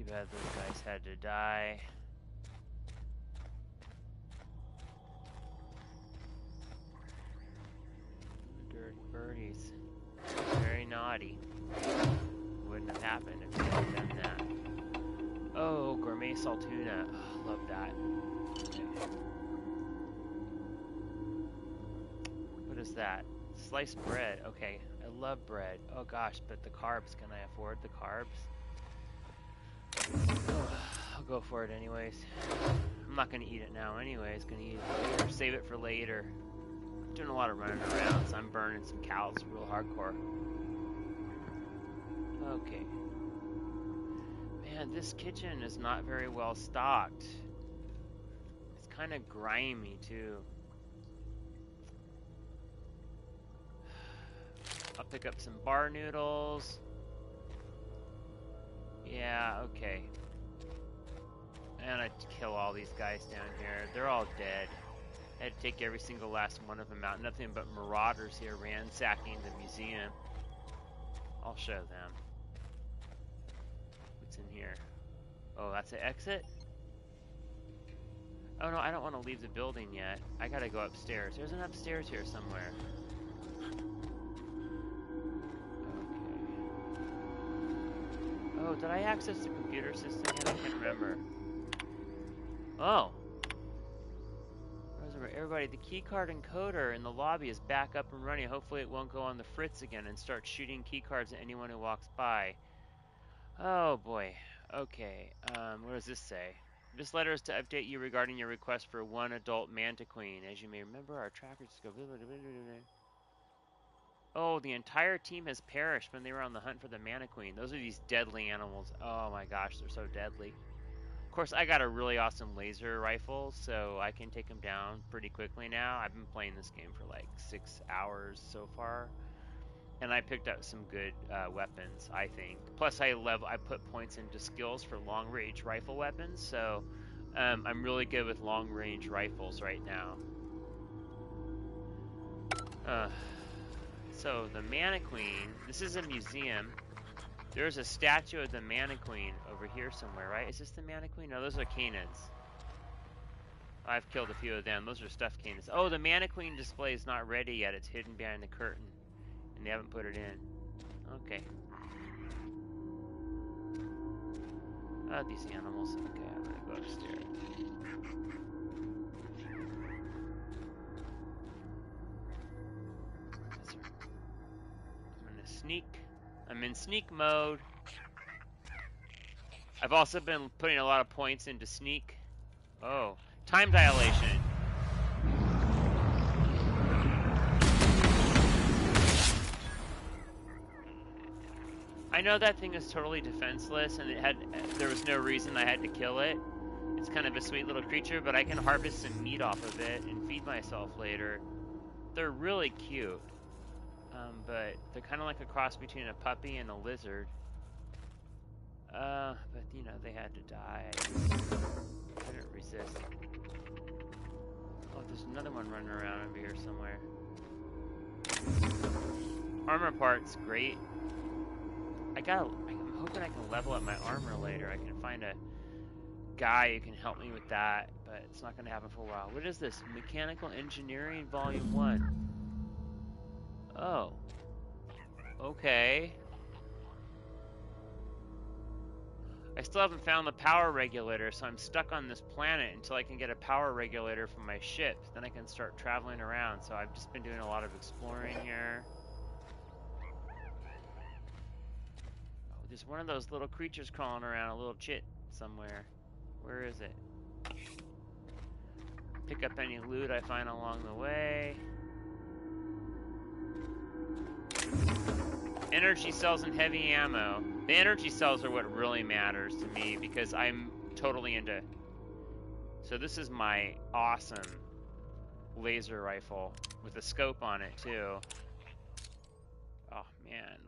Too bad those guys had to die. Dirty birdies. Very naughty. Wouldn't have happened if they had done that. Oh, gourmet saltuna. Oh, love that. Okay. What is that? Sliced bread. Okay, I love bread. Oh gosh, but the carbs. Can I afford the carbs? Oh, I'll go for it anyways. I'm not gonna eat it now anyways. Gonna eat it later. Save it for later. Doing a lot of running around, so I'm burning some calories real hardcore. Okay. Man, this kitchen is not very well stocked. It's kind of grimy too. I'll pick up some bar noodles. Yeah, okay. And I'd kill all these guys down here. They're all dead. I had to take every single last one of them out. Nothing but marauders here ransacking the museum. I'll show them. What's in here? Oh, that's an exit? Oh no, I don't want to leave the building yet. I gotta go upstairs. There's an upstairs here somewhere. Okay. Oh, did I access the computer system yet? I can't remember. Oh! Everybody, the keycard encoder in the lobby is back up and running. Hopefully it won't go on the fritz again and start shooting keycards at anyone who walks by. Oh boy. Okay. What does this say? This letter is to update you regarding your request for one adult mantiqueen. As you may remember, our trackers go... Oh, the entire team has perished when they were on the hunt for the mantiqueen. Those are these deadly animals. Oh my gosh, they're so deadly. Of course, I got a really awesome laser rifle, so I can take them down pretty quickly now. I've been playing this game for like 6 hours so far, and I picked up some good weapons, I think. Plus, I put points into skills for long-range rifle weapons, so I'm really good with long-range rifles right now. So the mantiqueen. This is a museum. There's a statue of the mantiqueen over here somewhere, right? Is this the mantiqueen? No, those are canids. I've killed a few of them. Those are stuffed canids. Oh, the mantiqueen display is not ready yet. It's hidden behind the curtain, and they haven't put it in. Okay. Oh, these animals. Okay, I'm gonna go upstairs. I'm gonna sneak. I'm in sneak mode. I've also been putting a lot of points into sneak. Oh, time dilation. I know that thing is totally defenseless, and there was no reason I had to kill it. It's kind of a sweet little creature, but I can harvest some meat off of it and feed myself later. They're really cute, but they're kind of like a cross between a puppy and a lizard. But you know, they had to die. I couldn't resist. Oh, there's another one running around over here somewhere. Armor parts, great. I'm hoping I can level up my armor later. I can find a guy who can help me with that, but it's not going to happen for a while. What is this? Mechanical Engineering Volume 1. Oh. Okay. I still haven't found the power regulator, so I'm stuck on this planet until I can get a power regulator for my ship. Then I can start traveling around. So I've just been doing a lot of exploring here. Oh, there's one of those little creatures crawling around, a little chit somewhere. Where is it? Pick up any loot I find along the way. Energy cells and heavy ammo. The energy cells are what really matters to me because I'm totally into... So this is my awesome laser rifle with a scope on it too. Oh man,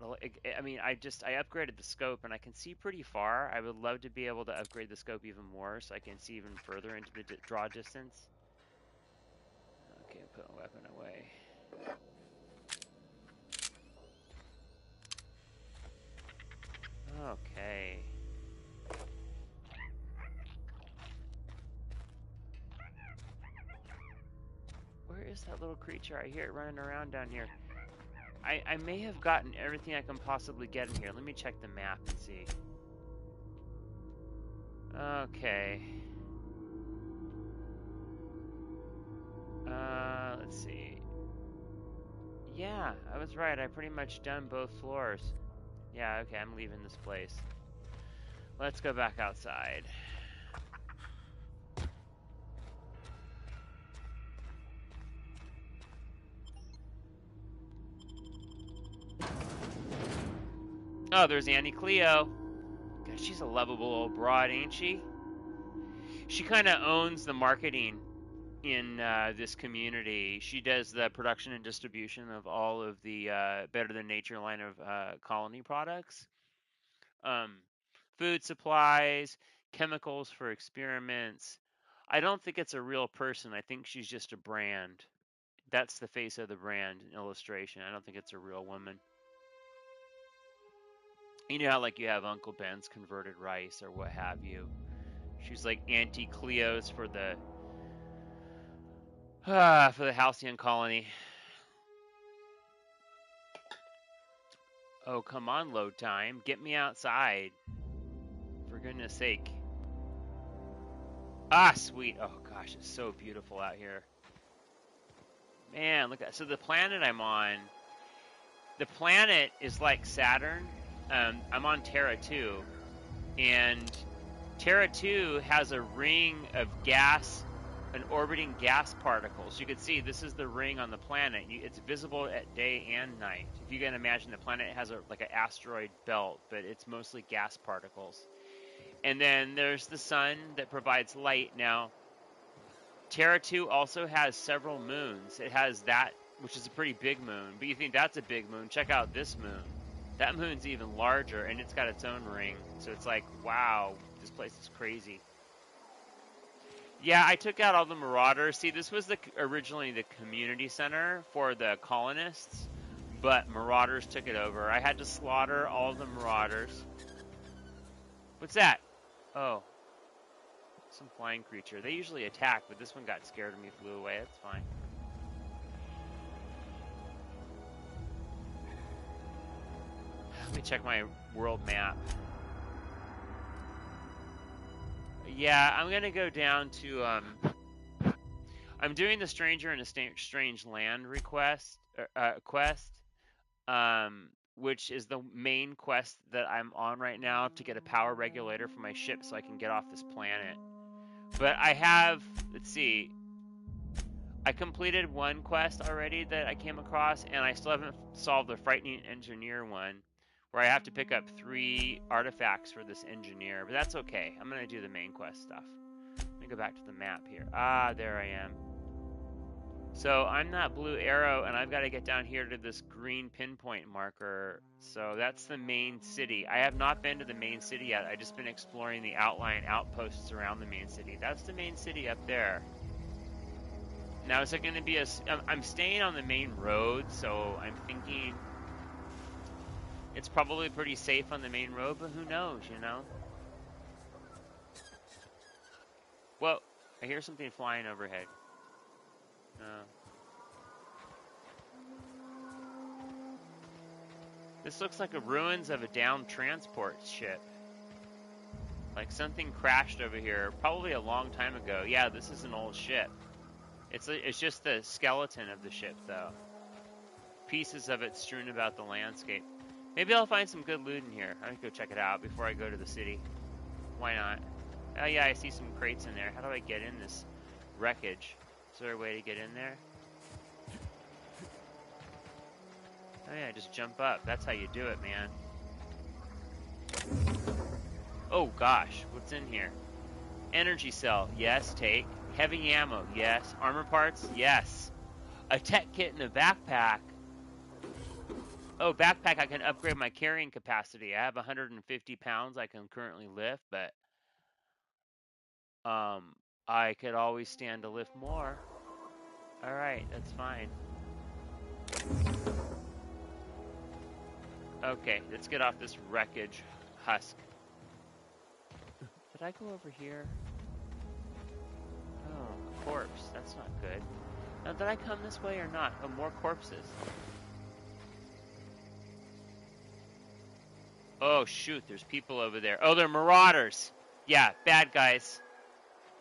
I mean, I upgraded the scope and I can see pretty far. I would love to be able to upgrade the scope even more so I can see even further into the draw distance. Okay, put a weapon away. Okay. that little creature? I hear it running around down here. I may have gotten everything I can possibly get in here. Let me check the map and see. Okay. Let's see. Yeah, I was right. I pretty much done both floors. Yeah, okay, I'm leaving this place. Let's go back outside. Oh, there's Annie Cleo. God, she's a lovable old broad, ain't she? She kind of owns the marketing in this community. She does the production and distribution of all of the Better Than Nature line of colony products. Food supplies, chemicals for experiments. I don't think it's a real person. I think she's just a brand. That's the face of the brand illustration. I don't think it's a real woman. You know how like you have Uncle Ben's converted rice or what have you. She's like Auntie Cleo's for the halcyon colony. Oh, come on, load time. Get me outside. For goodness sake. Ah, sweet. Oh gosh, it's so beautiful out here. Man, look at, so the planet I'm on, the planet is like Saturn. I'm on Terra 2, and Terra 2 has a ring of gas, an orbiting gas particles. You can see this is the ring on the planet. It's visible at day and night. If you can imagine, the planet has like an asteroid belt, but it's mostly gas particles. And then there's the sun that provides light. Now, Terra 2 also has several moons. It has that, which is a pretty big moon, but you think that's a big moon. Check out this moon. That moon's even larger, and it's got its own ring. So it's like, wow, this place is crazy. Yeah, I took out all the marauders. See, this was originally the community center for the colonists, but marauders took it over. I had to slaughter all the marauders. What's that? Oh. Some flying creature. They usually attack, but this one got scared of me, flew away. That's fine. Let me check my world map. Yeah, I'm gonna go down to I'm doing the Stranger in a Strange Land quest, which is the main quest that I'm on right now to get a power regulator for my ship so I can get off this planet. But I have, let's see, I completed one quest already that I came across, and I still haven't solved the Frightening Engineer one, where I have to pick up 3 artifacts for this engineer, but that's okay. I'm going to do the main quest stuff. Let me go back to the map here. Ah, there I am. So I'm that blue arrow, and I've got to get down here to this green pinpoint marker. So that's the main city. I have not been to the main city yet. I've just been exploring the outlying outposts around the main city. That's the main city up there. Now, is it going to be I'm staying on the main road, so I'm thinking it's probably pretty safe on the main road, but who knows, you know? Whoa, I hear something flying overhead. This looks like the ruins of a downed transport ship. Like something crashed over here, probably a long time ago. Yeah, this is an old ship. It's just the skeleton of the ship, though. Pieces of it strewn about the landscape. Maybe I'll find some good loot in here. I'm gonna go check it out before I go to the city. Why not? Oh yeah, I see some crates in there. How do I get in this wreckage? Is there a way to get in there? Oh yeah, just jump up. That's how you do it, man. Oh gosh, what's in here? Energy cell, yes, take. Heavy ammo, yes. Armor parts, yes. A tech kit and a backpack. Oh, backpack, I can upgrade my carrying capacity. I have 150 pounds I can currently lift, but I could always stand to lift more. Alright, that's fine. Okay, let's get off this wreckage husk. Did I go over here? Oh, a corpse. That's not good. Now, did I come this way or not? Oh, more corpses. Oh, shoot, there's people over there. Oh, they're marauders. Yeah, bad guys.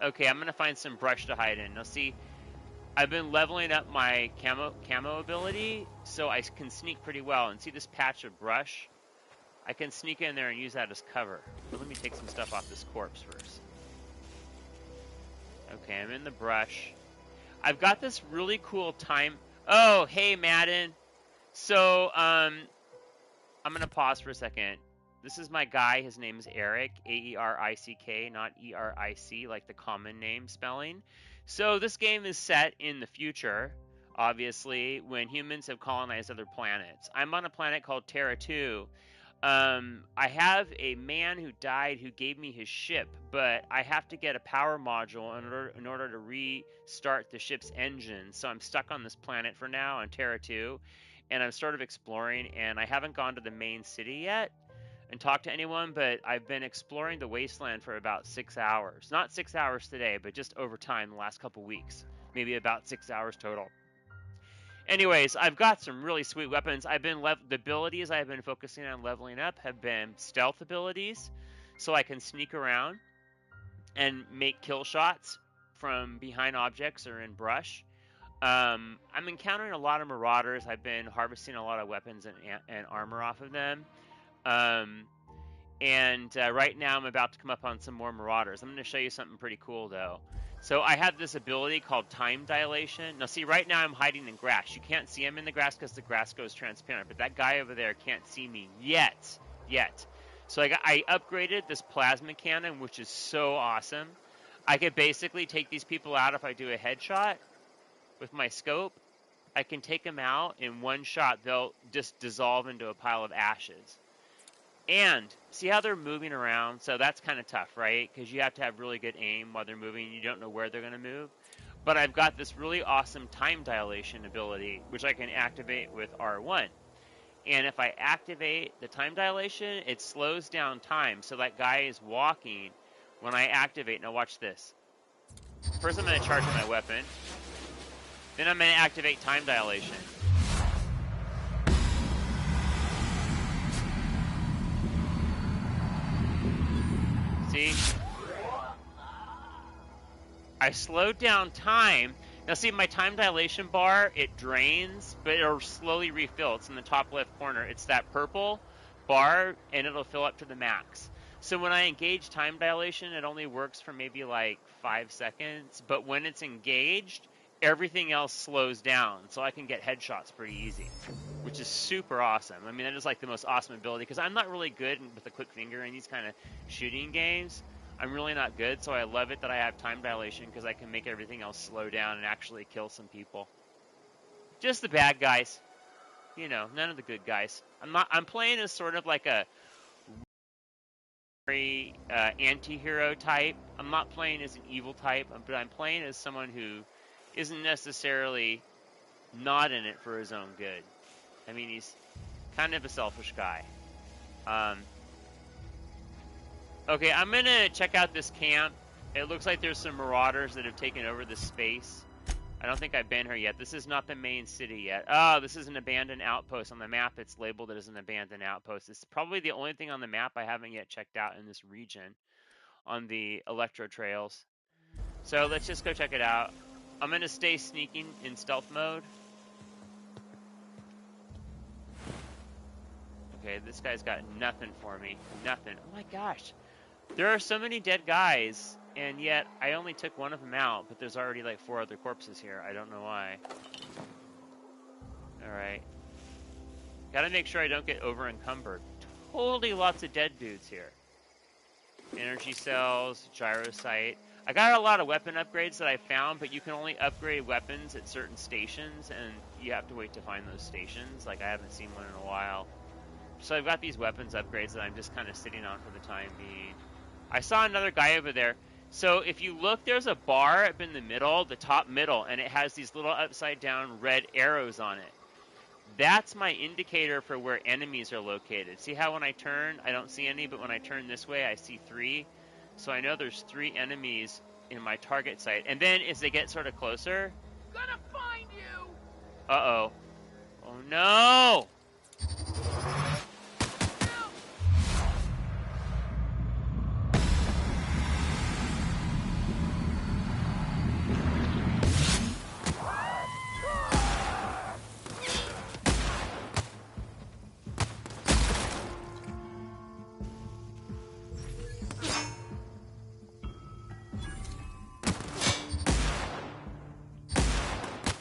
Okay, I'm going to find some brush to hide in. Now, see, I've been leveling up my camo ability, so I can sneak pretty well. And see this patch of brush? I can sneak in there and use that as cover. But let me take some stuff off this corpse first. Okay, I'm in the brush. I've got this really cool time. Oh, hey, Madden. So, I'm going to pause for a second. This is my guy. His name is Eric, A-E-R-I-C-K, not E-R-I-C, like the common name spelling. So this game is set in the future, obviously, when humans have colonized other planets. I'm on a planet called Terra 2. I have a man who died who gave me his ship, but I have to get a power module in order to restart the ship's engine. So I'm stuck on this planet for now on Terra 2, and I'm sort of exploring, and I haven't gone to the main city yet and talked to anyone, but I've been exploring the wasteland for about 6 hours. Not 6 hours today, but just over time the last couple weeks. Maybe about 6 hours total. Anyways, I've got some really sweet weapons. The abilities I've been focusing on leveling up have been stealth abilities, so I can sneak around and make kill shots from behind objects or in brush. I'm encountering a lot of marauders. I've been harvesting a lot of weapons and armor off of them. Right now I'm about to come up on some more marauders. I'm going to show you something pretty cool, though. So I have this ability called time dilation. Now, see, right now I'm hiding in grass. You can't see him in the grass because the grass goes transparent, but that guy over there can't see me yet. So I upgraded this plasma cannon, which is so awesome. I could basically take these people out if I do a headshot with my scope. I can take them out in one shot. They'll just dissolve into a pile of ashes. And see how they're moving around? So that's kind of tough, right? Because you have to have really good aim while they're moving. You don't know where they're going to move. But I've got this really awesome time dilation ability, which I can activate with R1. And if I activate the time dilation, it slows down time. So that guy is walking when I activate. Now watch this. First I'm going to charge my weapon. Then I'm going to activate time dilation. See? I slowed down time. Now see, my time dilation bar, it drains, but it'll slowly refill. It's in the top left corner. It's that purple bar, and it'll fill up to the max. So when I engage time dilation, it only works for maybe like 5 seconds. But when it's engaged, everything else slows down. So I can get headshots pretty easy, which is super awesome. I mean, that is like the most awesome ability, because I'm not really good with a quick finger in these kind of shooting games. I'm really not good, so I love it that I have time dilation, because I can make everything else slow down and actually kill some people. Just the bad guys. You know, none of the good guys. I'm playing as sort of like a very anti-hero type. I'm not playing as an evil type, but I'm playing as someone who isn't necessarily not in it for his own good. I mean, he's kind of a selfish guy. Okay, I'm going to check out this camp. It looks like there's some marauders that have taken over this space. I don't think I've been here yet. This is not the main city yet. Oh, this is an abandoned outpost. On the map, it's labeled as an abandoned outpost. It's probably the only thing on the map I haven't yet checked out in this region on the Electro Trails. So let's just go check it out. I'm going to stay sneaking in stealth mode. Okay, this guy's got nothing for me. Nothing. Oh my gosh. There are so many dead guys, and yet I only took one of them out, but there's already like 4 other corpses here. I don't know why. Alright. Gotta make sure I don't get over encumbered. Totally lots of dead dudes here. Energy cells, gyrosite. I got a lot of weapon upgrades that I found, but you can only upgrade weapons at certain stations, and you have to wait to find those stations. Like, I haven't seen one in a while. So I've got these weapons upgrades that I'm just kind of sitting on for the time being. I saw another guy over there. So if you look, there's a bar up in the middle, the top middle, and it has these little upside down red arrows on it. That's my indicator for where enemies are located. See how when I turn, I don't see any, but when I turn this way, I see 3. So I know there's 3 enemies in my target site. And then as they get sort of closer, Uh-oh. Oh, no!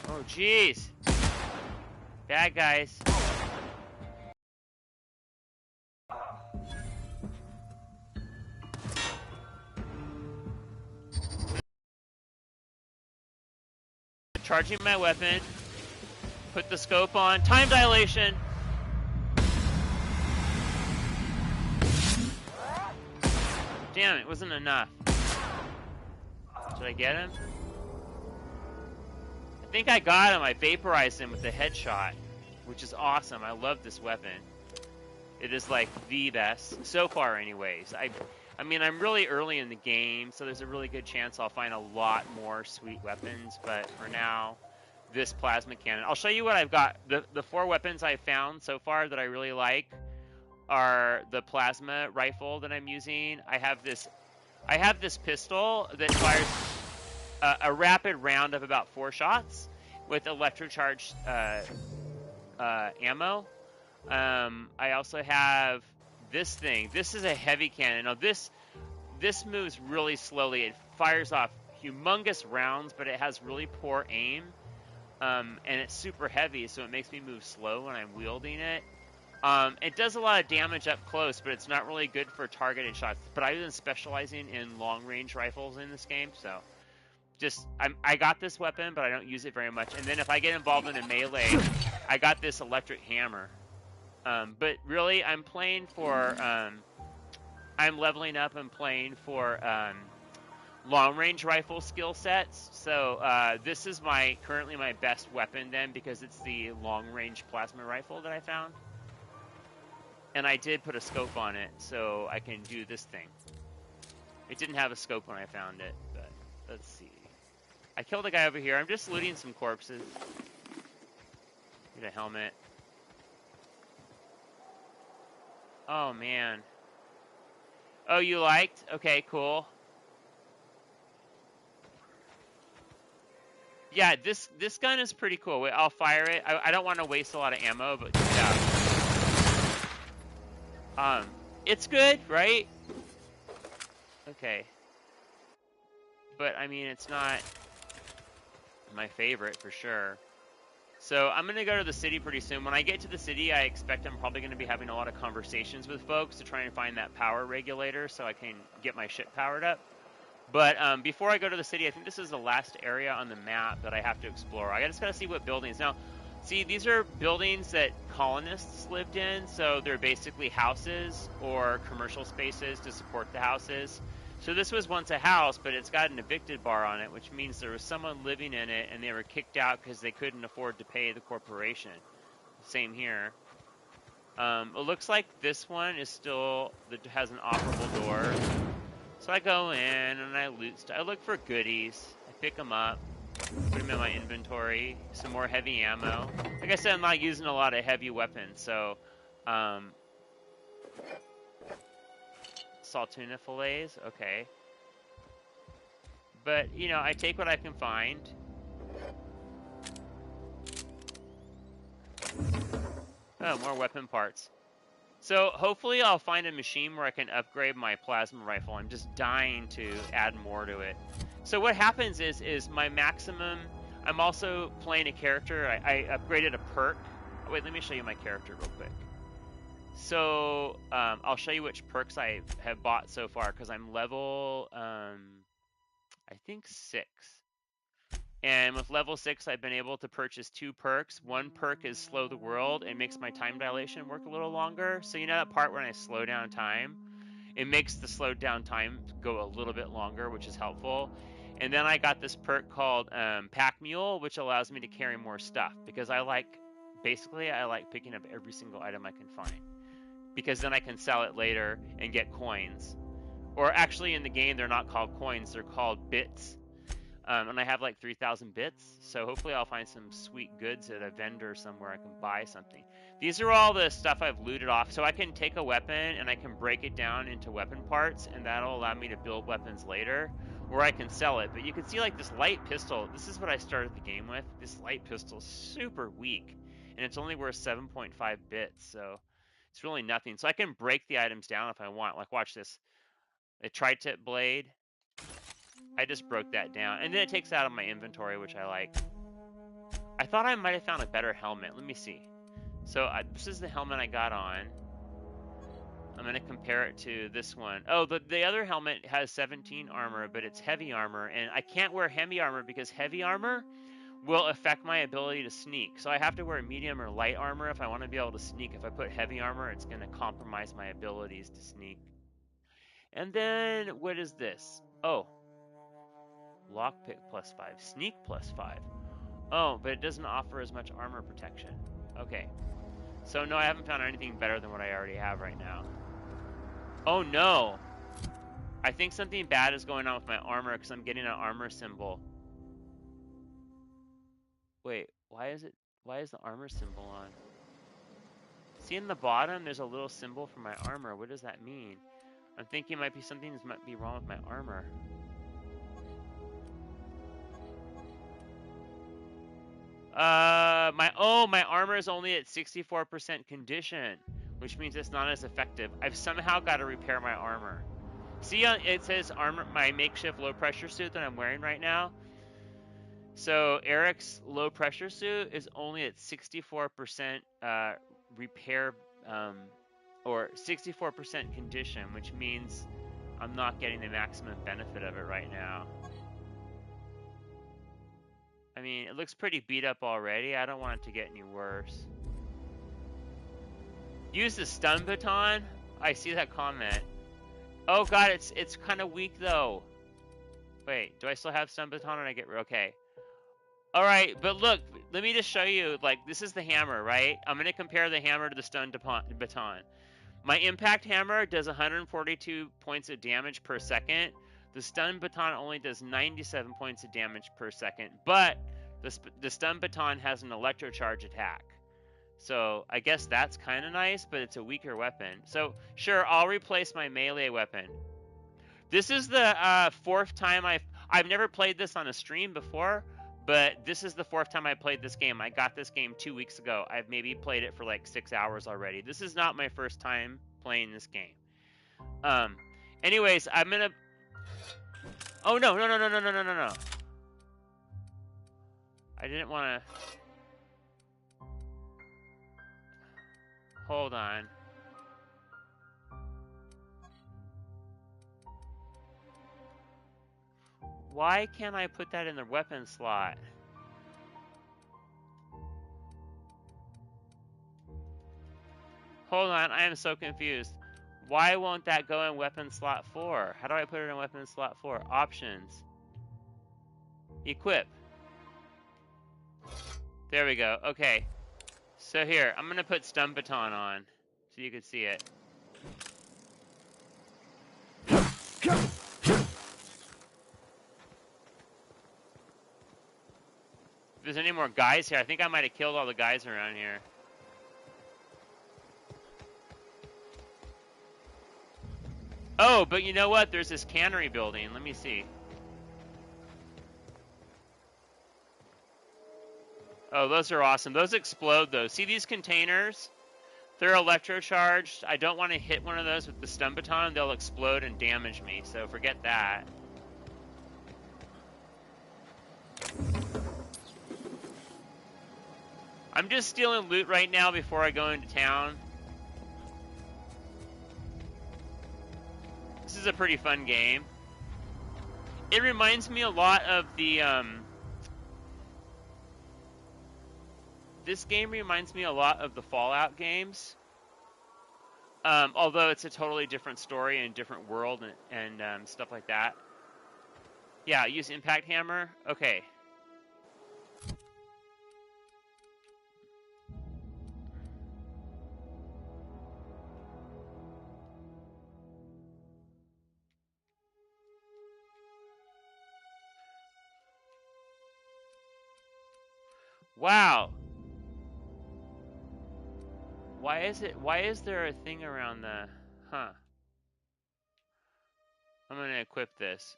Oh, jeez. Bad guys. Charging my weapon. Put the scope on. Time dilation. Damn, it wasn't enough. Did I get him? I think I got him. I vaporized him with the headshot, which is awesome. I love this weapon. It is like the best so far anyways. I mean, I'm really early in the game, so there's a really good chance I'll find a lot more sweet weapons, but for now, this plasma cannon. I'll show you what I've got. The 4 weapons I've found so far that I really like are the plasma rifle that I'm using. I have this pistol that fires a rapid round of about 4 shots with electrocharged ammo. I also have this thing. This is a heavy cannon. Now this moves really slowly. It fires off humongous rounds, but it has really poor aim. And it's super heavy, so it makes me move slow when I'm wielding it. It does a lot of damage up close, but it's not really good for targeted shots. But I've been specializing in long-range rifles in this game, so I got this weapon, but I don't use it very much. And then if I get involved in a melee, I got this electric hammer. But really, I'm playing for, I'm leveling up and playing for long-range rifle skill sets. So this is currently my best weapon then, because it's the long-range plasma rifle that I found. And I did put a scope on it, so I can do this thing. It didn't have a scope when I found it, but let's see. I killed a guy over here. I'm just looting some corpses. Get a helmet. Oh, man. Oh, you liked? Okay, cool. Yeah, this gun is pretty cool. Wait, I'll fire it. I don't want to waste a lot of ammo, but yeah. It's good, right? Okay. But, I mean, it's not my favorite for sure. So I'm going to go to the city pretty soon. When I get to the city, I expect I'm probably going to be having a lot of conversations with folks to try and find that power regulator so I can get my shit powered up. But before I go to the city, I think this is the last area on the map that I have to explore. I just got to see what buildings. Now, see, these are buildings that colonists lived in, so they're basically houses or commercial spaces to support the houses. So this was once a house, but it's got an evicted bar on it, which means there was someone living in it and they were kicked out because they couldn't afford to pay the corporation. Same here. It looks like this one is that has an operable door. So I go in and I look for goodies. I pick them up, put them in my inventory. Some more heavy ammo. Like I said, I'm not using a lot of heavy weapons, so Saltuna fillets, okay. But, you know, I take what I can find. Oh, more weapon parts. So, hopefully I'll find a machine where I can upgrade my plasma rifle. I'm just dying to add more to it. So what happens is my maximum... I'm also playing a character. I upgraded a perk. Wait, let me show you my character real quick. So, I'll show you which perks I have bought so far, because I'm level, I think 6. And with level 6, I've been able to purchase 2 perks. One perk is Slow the World. It makes my time dilation work a little longer. So you know that part when I slow down time? It makes the slowed down time go a little bit longer, which is helpful. And then I got this perk called Pack Mule, which allows me to carry more stuff. Because I like picking up every single item I can find. Because then I can sell it later and get coins. Or actually in the game, they're not called coins, they're called bits. And I have like 3,000 bits, so hopefully I'll find some sweet goods at a vendor somewhere I can buy something. These are all the stuff I've looted off, so I can take a weapon and I can break it down into weapon parts, and that'll allow me to build weapons later, or I can sell it. But you can see like this light pistol, this is what I started the game with. This light pistol is super weak, and it's only worth 7.5 bits, so it's really nothing. So I can break the items down if I want. Like watch this, a tri-tip blade. I just broke that down, and then it takes it out of my inventory, which I like. I thought I might have found a better helmet. Let me see. So this is the helmet I got on. I'm going to compare it to this one. Oh, the other helmet has 17 armor, but it's heavy armor, and I can't wear heavy armor because heavy armor will affect my ability to sneak. So I have to wear medium or light armor if I want to be able to sneak. If I put heavy armor, it's going to compromise my abilities to sneak. And then, what is this? Oh. Lockpick +5, sneak +5. Oh, but it doesn't offer as much armor protection. Okay. So no, I haven't found anything better than what I already have right now. Oh no! I think something bad is going on with my armor because I'm getting an armor symbol. Wait, why is the armor symbol on? See in the bottom, there's a little symbol for my armor. What does that mean? I'm thinking something might be wrong with my armor. My armor is only at 64% condition, which means it's not as effective. I've somehow got to repair my armor. See, it says armor, my makeshift low pressure suit that I'm wearing right now. So Eric's low pressure suit is only at 64% repair, or 64% condition, which means I'm not getting the maximum benefit of it right now. I mean, it looks pretty beat up already. I don't want it to get any worse. Use the stun baton? I see that comment. Oh god, it's kind of weak though. Wait, do I still have stun baton or I get... Okay. Alright, but look, let me just show you, like, this is the hammer, right? I'm going to compare the hammer to the stun baton. My impact hammer does 142 points of damage per second. The stun baton only does 97 points of damage per second, but the stun baton has an electrocharge attack. So I guess that's kind of nice, but it's a weaker weapon. So sure, I'll replace my melee weapon. This is the fourth time I've never played this on a stream before, but this is the fourth time I played this game. I got this game 2 weeks ago. I've maybe played it for like 6 hours already. This is not my first time playing this game. Anyways, I'm gonna... Oh, no. I didn't want to... Hold on. Why can't I put that in the weapon slot? Hold on, I am so confused. Why won't that go in weapon slot 4? How do I put it in weapon slot 4? Options. Equip. There we go. Okay. So here, I'm going to put stun baton on so you can see it. If there's any more guys here, I think I might have killed all the guys around here. Oh, but you know what? There's this cannery building. Let me see. Oh, those are awesome. Those explode, though. See these containers? They're electrocharged. I don't want to hit one of those with the stun baton. They'll explode and damage me, so forget that. I'm just stealing loot right now before I go into town. This is a pretty fun game. It reminds me a lot of the, this game reminds me a lot of the Fallout games. Although it's a totally different story and different world and stuff like that. Yeah, use impact hammer. Okay. Wow. Why is there a thing around the... Huh. I'm gonna equip this.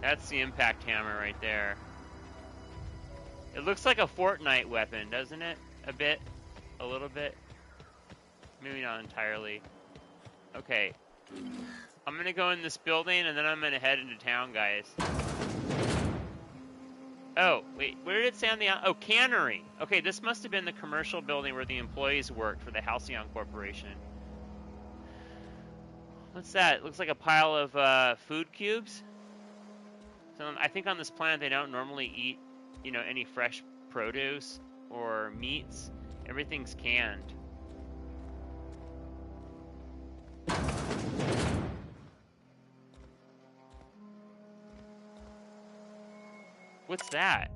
That's the impact hammer right there. It looks like a Fortnite weapon, doesn't it? A bit. A little bit. Maybe not entirely. Okay. I'm gonna go in this building and then I'm gonna head into town, guys. Oh, wait, where did it say on the... Oh, cannery. Okay, this must have been the commercial building where the employees worked for the Halcyon Corporation. What's that? It looks like a pile of food cubes. So I think on this planet they don't normally eat, you know, any fresh produce or meats. Everything's canned. What's that?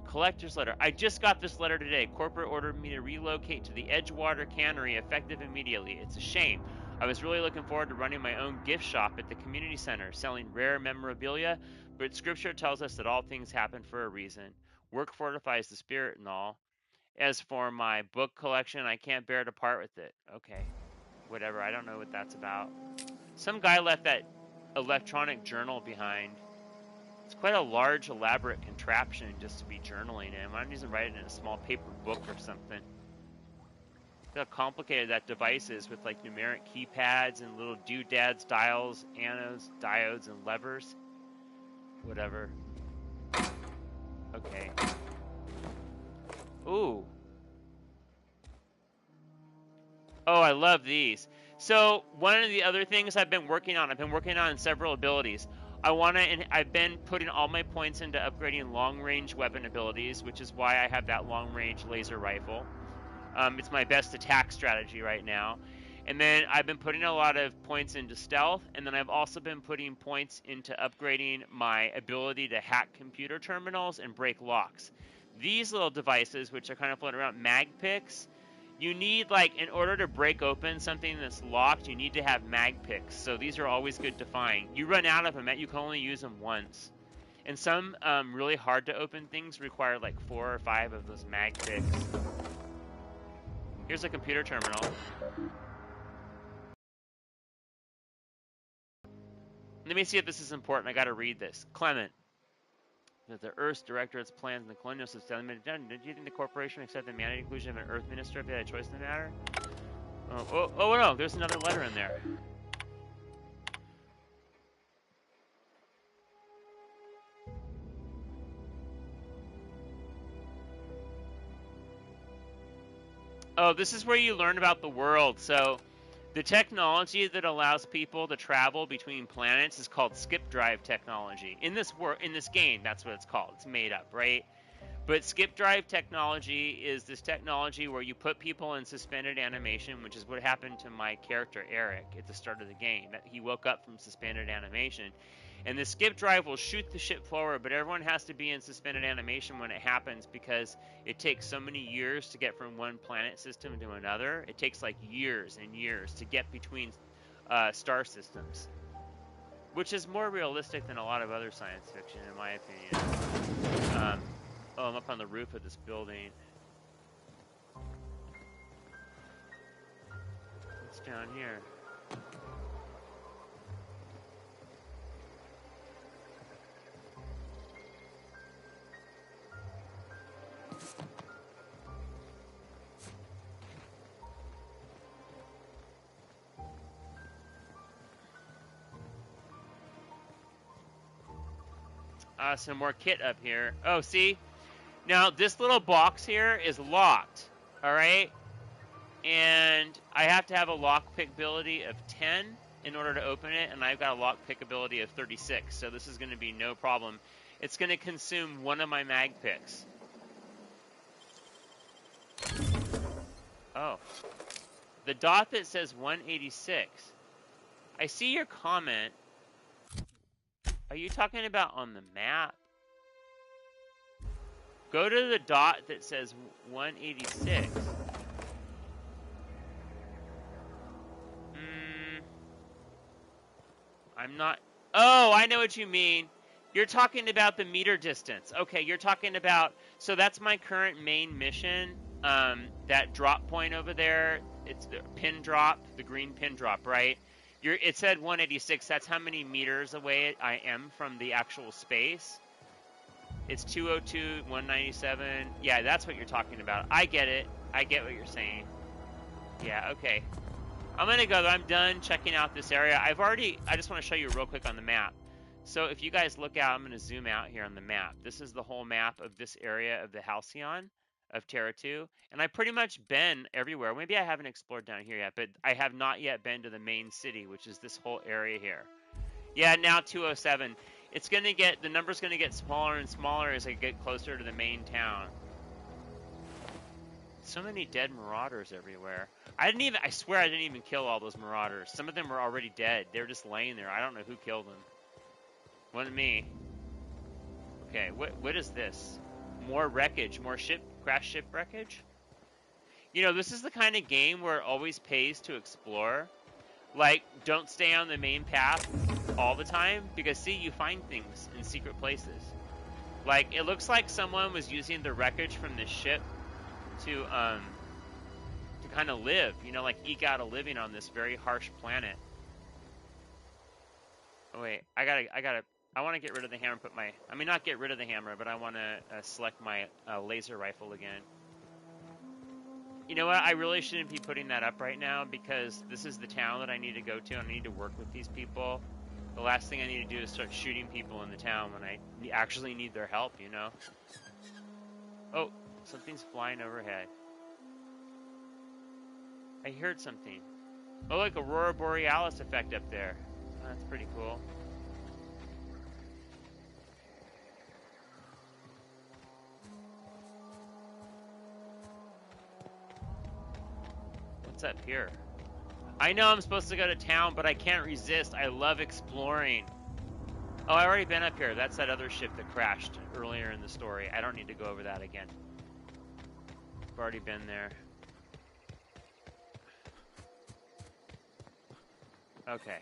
Collector's letter. I just got this letter today. Corporate ordered me to relocate to the Edgewater Cannery effective immediately. It's a shame. I was really looking forward to running my own gift shop at the community center, selling rare memorabilia, but scripture tells us that all things happen for a reason. Work fortifies the spirit and all. As for my book collection, I can't bear to part with it. Okay. Whatever. I don't know what that's about. Some guy left that electronic journal behind. It's quite a large, elaborate contraption just to be journaling in. Why don't you just write it in a small paper book or something? Look how complicated that device is with like numeric keypads and little doodads, dials, anodes, diodes, and levers. Whatever. Okay. Ooh. Oh, I love these. So one of the other things I've been working on several abilities. I've been putting all my points into upgrading long-range weapon abilities, which is why I have that long-range laser rifle. It's my best attack strategy right now. And then I've been putting a lot of points into stealth, and then I've also been putting points into upgrading my ability to hack computer terminals and break locks. These little devices, which are kind of floating around, mag picks, you need, like, in order to break open something that's locked, you need to have mag picks. So these are always good to find. You run out of them, you can only use them once. And some really hard to open things require like 4 or 5 of those mag picks. Here's a computer terminal. Let me see if this is important. I gotta read this. Clement. That the Earth's director its plans in the colonial system. Did you think the corporation accept the mandate inclusion of an Earth minister if they had a choice in the matter? Oh no, there's another letter in there. Oh, this is where you learn about the world. So, the technology that allows people to travel between planets is called skip drive technology. In this game, that's what it's called. It's made up, right? But skip drive technology is this technology where you put people in suspended animation, which is what happened to my character Eric at the start of the game. He woke up from suspended animation. And the skip drive will shoot the ship forward, but everyone has to be in suspended animation when it happens because it takes so many years to get from one planet system to another. It takes like years and years to get between star systems, which is more realistic than a lot of other science fiction, in my opinion. Oh, I'm up on the roof of this building. What's down here? Some more kit up here. Oh, see? Now, this little box here is locked, all right? And I have to have a lockpick ability of 10 in order to open it, and I've got a lockpick ability of 36, so this is going to be no problem. It's going to consume one of my mag picks. Oh. The dot that says 186. I see your comment. Are you talking about on the map? Go to the dot that says 186. I'm not... Oh, I know what you mean. You're talking about the meter distance. Okay, you're talking about... So that's my current main mission. That drop point over there, it's the pin drop, the green pin drop, right? It said 186. That's how many meters away I am from the actual space. It's 202, 197. Yeah, that's what you're talking about. I get it. I get what you're saying. Yeah, okay. I'm gonna go, I'm done checking out this area. I just want to show you real quick on the map. So if you guys look out, I'm gonna zoom out here on the map. This is the whole map of this area of the Halcyon of Terra 2. And I've pretty much been everywhere. Maybe I haven't explored down here yet, but I have not yet been to the main city, which is this whole area here. Yeah, now 207. It's gonna get, the number's gonna get smaller and smaller as I get closer to the main town. So many dead marauders everywhere. I swear I didn't even kill all those marauders. Some of them were already dead. They were just laying there. I don't know who killed them. Wasn't me. Okay, what is this? More wreckage, more crash ship wreckage? You know, this is the kind of game where it always pays to explore. Like, don't stay on the main path all the time, because see, you find things in secret places. Like, it looks like someone was using the wreckage from this ship to kind of live, you know, like eke out a living on this very harsh planet. Oh wait, I want to get rid of the hammer, not get rid of the hammer, but I want to select my laser rifle again. You know what, I really shouldn't be putting that up right now, because this is the town that I need to go to, and I need to work with these people. The last thing I need to do is start shooting people in the town when I actually need their help, you know? Oh, something's flying overhead. I heard something. Oh, like Aurora Borealis effect up there. Oh, that's pretty cool. What's up here? I know I'm supposed to go to town, but I can't resist. I love exploring. Oh, I've already been up here. That's that other ship that crashed earlier in the story. I don't need to go over that again. I've already been there. Okay.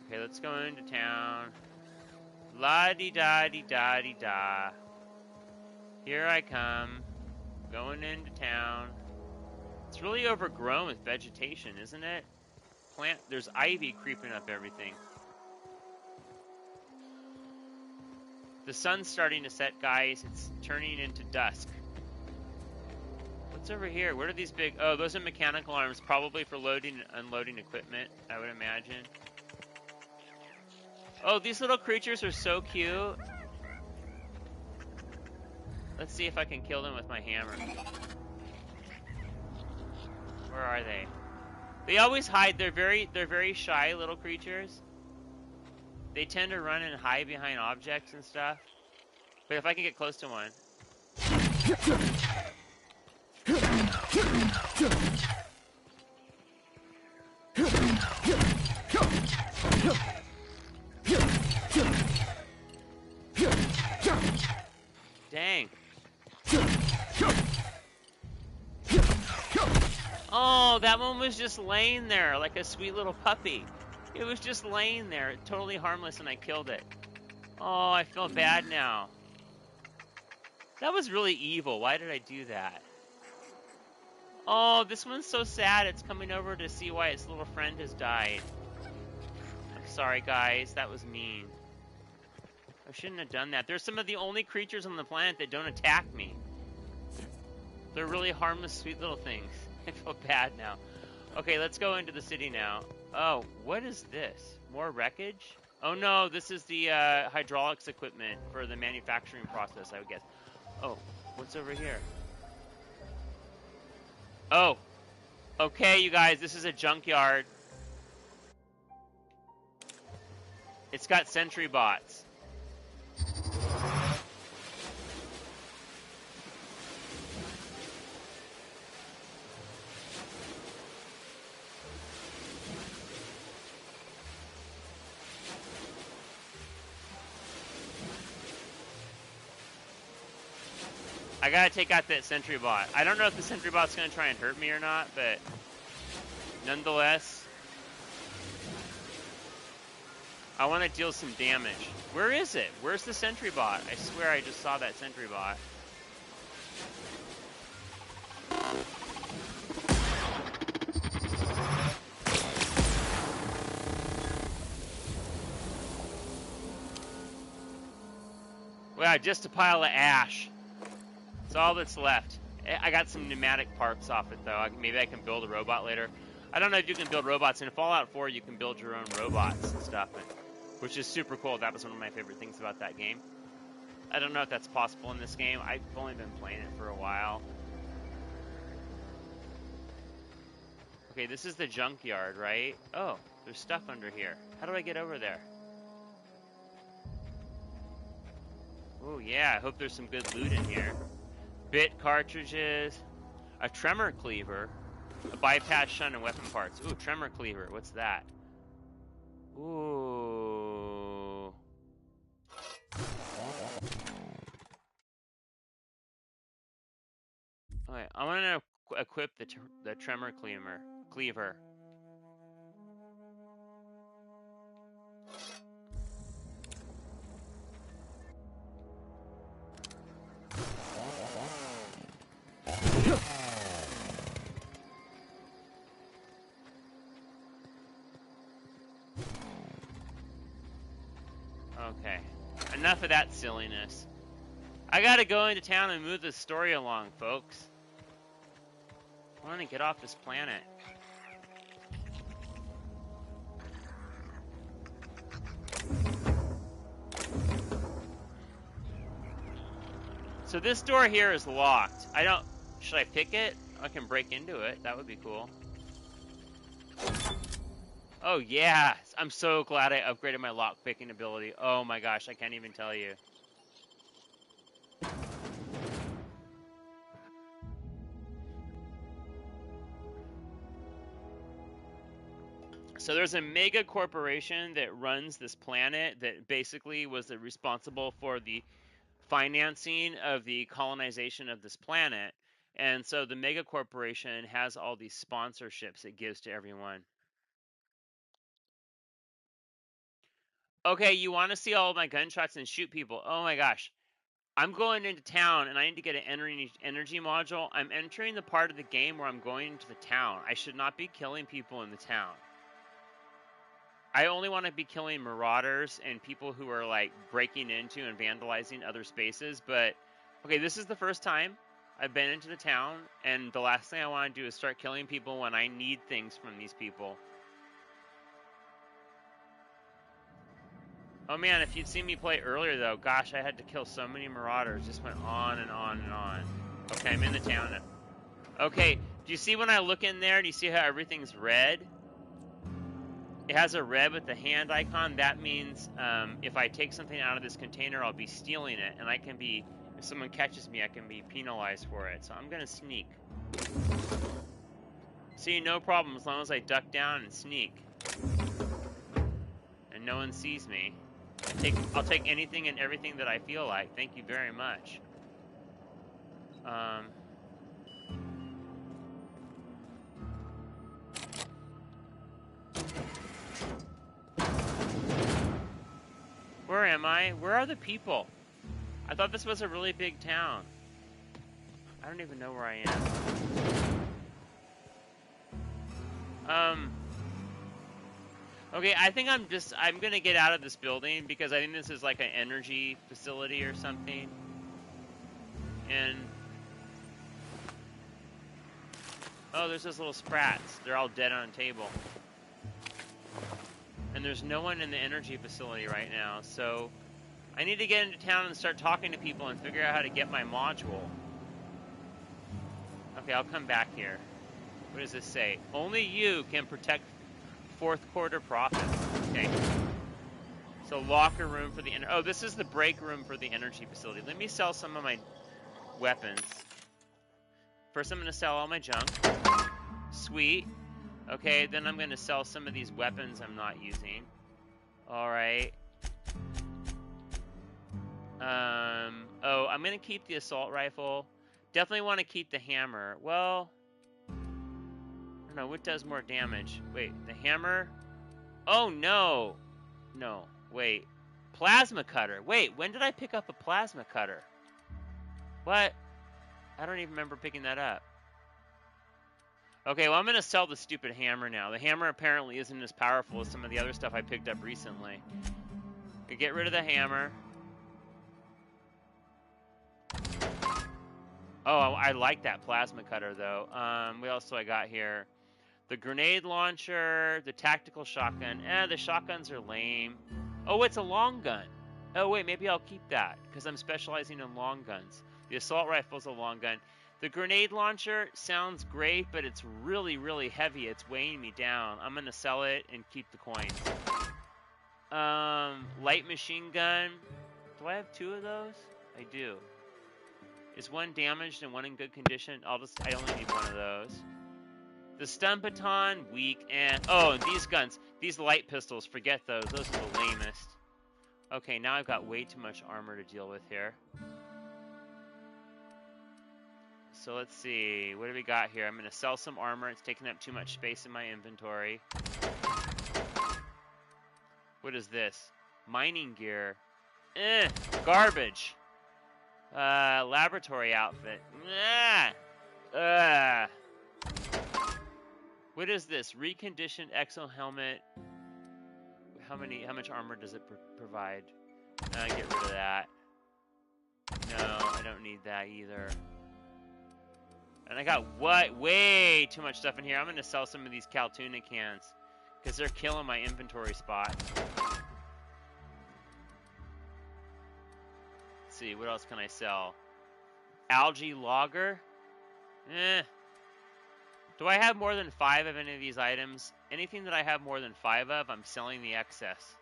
Okay, let's go into town. La-di-da-di-da-di-da. Here I come. Going into town. It's really overgrown with vegetation, isn't it? There's ivy creeping up everything. The sun's starting to set, guys. It's turning into dusk. What's over here? What are these big... Oh, those are mechanical arms, probably for loading and unloading equipment, I would imagine. Oh, these little creatures are so cute. Let's see if I can kill them with my hammer. Where are they? They always hide. They're very shy little creatures. They tend to run and hide behind objects and stuff. But if I can get close to one. Dang. Oh, that one was just laying there like a sweet little puppy. It was just laying there, totally harmless, and I killed it. Oh, I feel bad now. That was really evil. Why did I do that? Oh, this one's so sad. It's coming over to see why its little friend has died. I'm sorry, guys. That was mean. I shouldn't have done that. They're some of the only creatures on the planet that don't attack me. They're really harmless, sweet little things. I feel bad now. Okay, let's go into the city now. Oh, what is this? More wreckage? Oh no, this is the hydraulics equipment for the manufacturing process, I would guess. Oh, what's over here? Oh, okay, you guys, this is a junkyard. It's got sentry bots. I gotta take out that sentry bot. I don't know if the sentry bot's gonna try and hurt me or not, but nonetheless, I want to deal some damage. Where is it? Where's the sentry bot? I swear I just saw that sentry bot. Wow, just a pile of ash. That's all that's left. I got some pneumatic parts off it, though. Maybe I can build a robot later. I don't know if you can build robots. In Fallout 4, you can build your own robots and stuff, which is super cool. That was one of my favorite things about that game. I don't know if that's possible in this game. I've only been playing it for a while. Okay, this is the junkyard, right? Oh, there's stuff under here. How do I get over there? Oh, yeah. I hope there's some good loot in here. Bit cartridges. A tremor cleaver. A bypass shunt and weapon parts. Ooh, tremor cleaver. What's that? Ooh. Okay, I want to equip the tremor cleaver. Okay, enough of that silliness. I gotta go into town and move the story along, folks. I want to get off this planet. So this door here is locked. Should I pick it? I can break into it. That would be cool. Oh yeah, I'm so glad I upgraded my lock picking ability. Oh my gosh, I can't even tell you. So there's a mega corporation that runs this planet that basically was responsible for the financing of the colonization of this planet. And so the mega corporation has all these sponsorships it gives to everyone. Okay, you want to see all of my gunshots and shoot people. Oh my gosh. I'm going into town and I need to get an energy module. I'm entering the part of the game where I'm going into the town. I should not be killing people in the town. I only want to be killing marauders and people who are like breaking into and vandalizing other spaces. But okay, this is the first time I've been into the town, and the last thing I want to do is start killing people when I need things from these people. Oh man, if you'd seen me play earlier though, gosh, I had to kill so many marauders. Just went on and on and on. Okay, I'm in the town now. Okay, do you see when I look in there, do you see how everything's red? It has a red with the hand icon. That means if I take something out of this container, I'll be stealing it, and I can be, if someone catches me, I can be penalized for it. So I'm gonna sneak. See, no problem as long as I duck down and sneak. And no one sees me. I'll take anything and everything that I feel like. Thank you very much. Where am I? Where are the people? I thought this was a really big town. I don't even know where I am. Okay, I think I'm gonna get out of this building because I think this is like an energy facility or something. And oh, there's those little sprats. They're all dead on a table. And there's no one in the energy facility right now, so I need to get into town and start talking to people and figure out how to get my module. Okay, I'll come back here. What does this say? Only you can protect fourth quarter profits. Okay. So locker room for the oh, this is the break room for the energy facility. Let me sell some of my weapons. First, I'm gonna sell all my junk. Sweet. Okay, then I'm gonna sell some of these weapons I'm not using. All right. Oh, I'm gonna keep the assault rifle. Definitely want to keep the hammer. Well, I don't know what does more damage. Wait, the hammer? Oh no, no. Wait. Plasma cutter. Wait, when did I pick up a plasma cutter? What? I don't even remember picking that up. Okay, well, I'm going to sell the stupid hammer now. The hammer apparently isn't as powerful as some of the other stuff I picked up recently. Okay, get rid of the hammer. Oh, I like that plasma cutter, though. What else do I got here? The grenade launcher, the tactical shotgun. The shotguns are lame. Oh, it's a long gun. Oh, wait, maybe I'll keep that, because I'm specializing in long guns. The assault rifle's a long gun. The grenade launcher sounds great, but it's really, really heavy. It's weighing me down. I'm going to sell it and keep the coins. Light machine gun. Do I have 2 of those? I do. Is one damaged and one in good condition? I only need one of those. The stun baton, weak, and... Oh, these guns. These light pistols, forget those. Those are the lamest. Okay, now I've got way too much armor to deal with here. So let's see. What do we got here? I'm going to sell some armor. It's taking up too much space in my inventory. What is this? Mining gear. Garbage. Laboratory outfit. What is this? Reconditioned exo helmet. How much armor does it provide? Get rid of that. No, I don't need that either. And I got way too much stuff in here. I'm going to sell some of these Caltuna cans because they're killing my inventory spot. Let's see, what else can I sell? Algae logger? Do I have more than 5 of any of these items? Anything that I have more than 5 of, I'm selling the excess.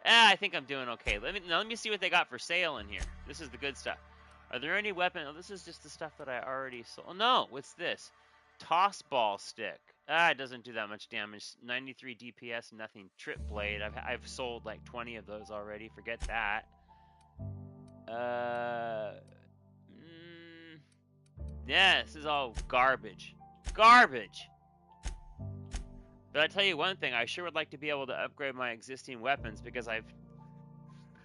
I think I'm doing okay. Let me see what they got for sale in here. This is the good stuff. Are there any weapons? Oh, this is just the stuff that I already sold. Oh, no, what's this? Toss ball stick. It doesn't do that much damage. 93 DPS, nothing. Trip blade. I've sold like 20 of those already. Forget that. Yeah, this is all garbage. Garbage! But I tell you one thing, I sure would like to be able to upgrade my existing weapons because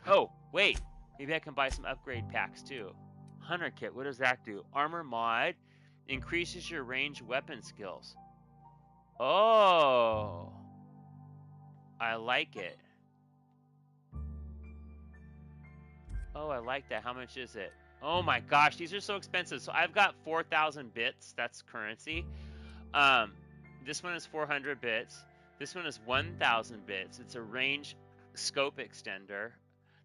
Oh, wait. Maybe I can buy some upgrade packs too. Hunter kit, what does that do? Armor mod increases your range weapon skills. Oh. I like it. Oh, I like that. How much is it? Oh my gosh, these are so expensive. So I've got 4,000 bits. That's currency. This one is 400 bits. This one is 1,000 bits. It's a range scope extender.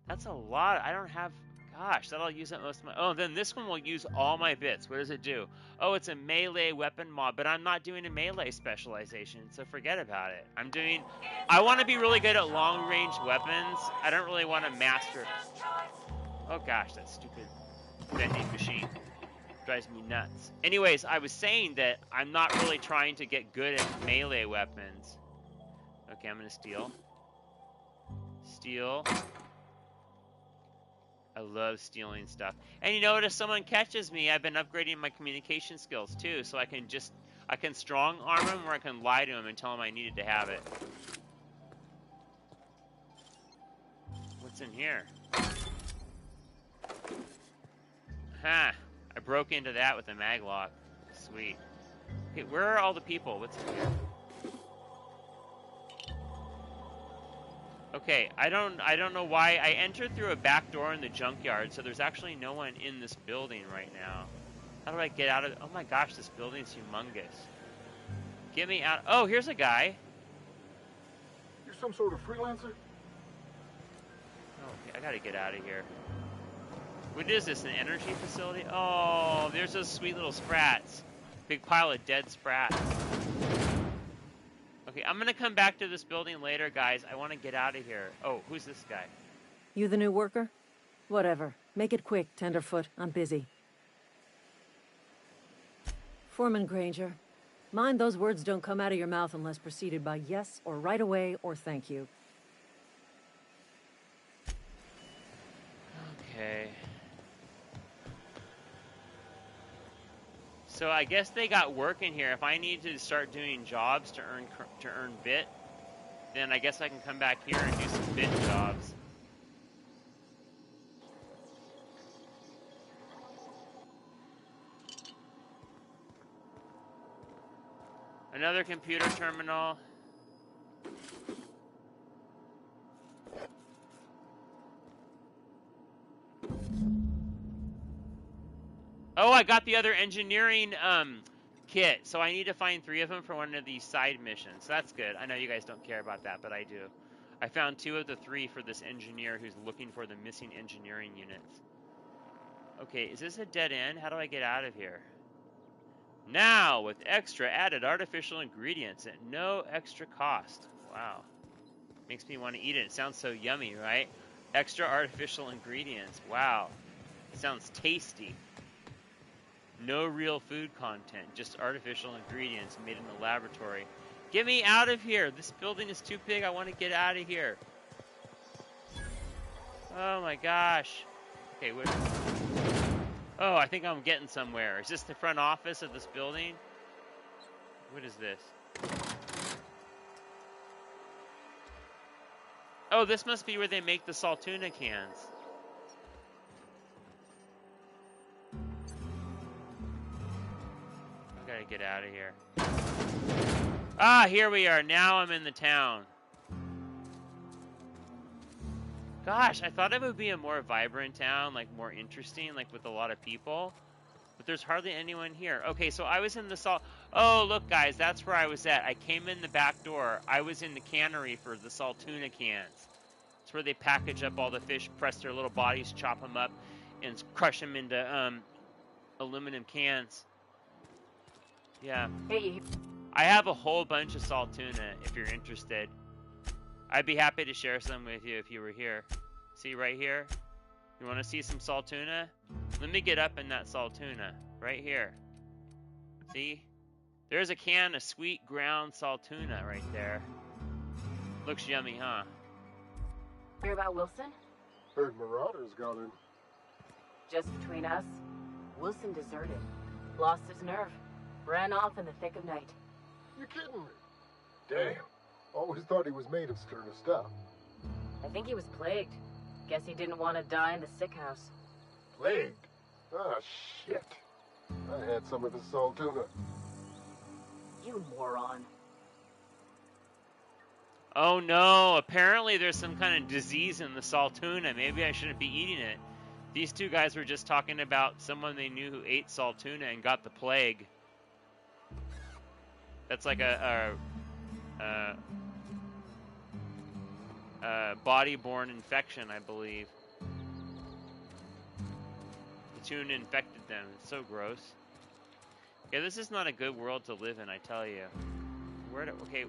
That's a lot. I don't have... Gosh, that'll use up most of my... Oh, then this one will use all my bits. What does it do? Oh, it's a melee weapon mod, but I'm not doing a melee specialization, so forget about it. I want to be really good at long-range weapons. I don't really want to master... Oh gosh, that stupid vending machine drives me nuts. Anyways, I was saying that I'm not really trying to get good at melee weapons. Okay, I'm gonna steal. Steal. I love stealing stuff. And you know what? If someone catches me, I've been upgrading my communication skills too, so I can strong arm them or I can lie to them and tell them I needed to have it. What's in here? Ha! I broke into that with a maglock. Sweet. Okay, where are all the people? What's in here? Okay, I don't know why I entered through a back door in the junkyard, so there's actually no one in this building right now. How do I get out of... Oh my gosh, this building's humongous. Get me out... Oh, here's a guy. You're some sort of freelancer? Oh, okay, I gotta get out of here. What is this, an energy facility? Oh, there's those sweet little sprats. Big pile of dead sprats. Okay, I'm gonna come back to this building later, guys. I want to get out of here. Oh, who's this guy? You the new worker? Whatever. Make it quick, Tenderfoot. I'm busy. Foreman Granger. Mind those words don't come out of your mouth unless preceded by yes or right away or thank you. Okay. So I guess they got work in here. If I need to start doing jobs to earn bit, then I guess I can come back here and do some bin jobs. Another computer terminal. Oh, I got the other engineering kit, so I need to find 3 of them for one of these side missions. So that's good. I know you guys don't care about that, but I do. I found 2 of the 3 for this engineer who's looking for the missing engineering units. Okay, is this a dead end? How do I get out of here? Now, with extra added artificial ingredients at no extra cost. Wow. Makes me want to eat it. It sounds so yummy, right? Extra artificial ingredients. Wow. It sounds tasty. No real food content, just artificial ingredients made in the laboratory. Get me out of here! This building is too big. I want to get out of here. Oh my gosh. Okay, what? Oh, I think I'm getting somewhere. Is this the front office of this building? What is this? Oh, this must be where they make the Saltuna cans. I gotta get out of here. Ah, here we are. Now I'm in the town. Gosh, I thought it would be a more vibrant town, like more interesting, like with a lot of people. But there's hardly anyone here. Okay, so I was in the salt. Oh, look, guys, that's where I was at. I came in the back door. I was in the cannery for the Saltuna cans. It's where they package up all the fish, press their little bodies, chop them up, and crush them into aluminum cans. Yeah. Hey. I have a whole bunch of Saltuna if you're interested. I'd be happy to share some with you if you were here. See right here? You want to see some Saltuna? Let me get up in that Saltuna. Right here. See? There's a can of sweet ground Saltuna right there. Looks yummy, huh? Hear about Wilson? Heard Marauders got him. Just between us, Wilson deserted. Lost his nerve. Ran off in the thick of night. You kidding me? Damn. Always thought he was made of sterner stuff. I think he was plagued. Guess he didn't want to die in the sick house. Plagued? Ah, shit. I had some of the Saltuna. You moron. Oh no, apparently there's some kind of disease in the Saltuna. Maybe I shouldn't be eating it. These 2 guys were just talking about someone they knew who ate Saltuna and got the plague. That's like a body-borne infection, I believe. The tuna infected them. It's so gross. Okay, this is not a good world to live in, I tell you. Okay,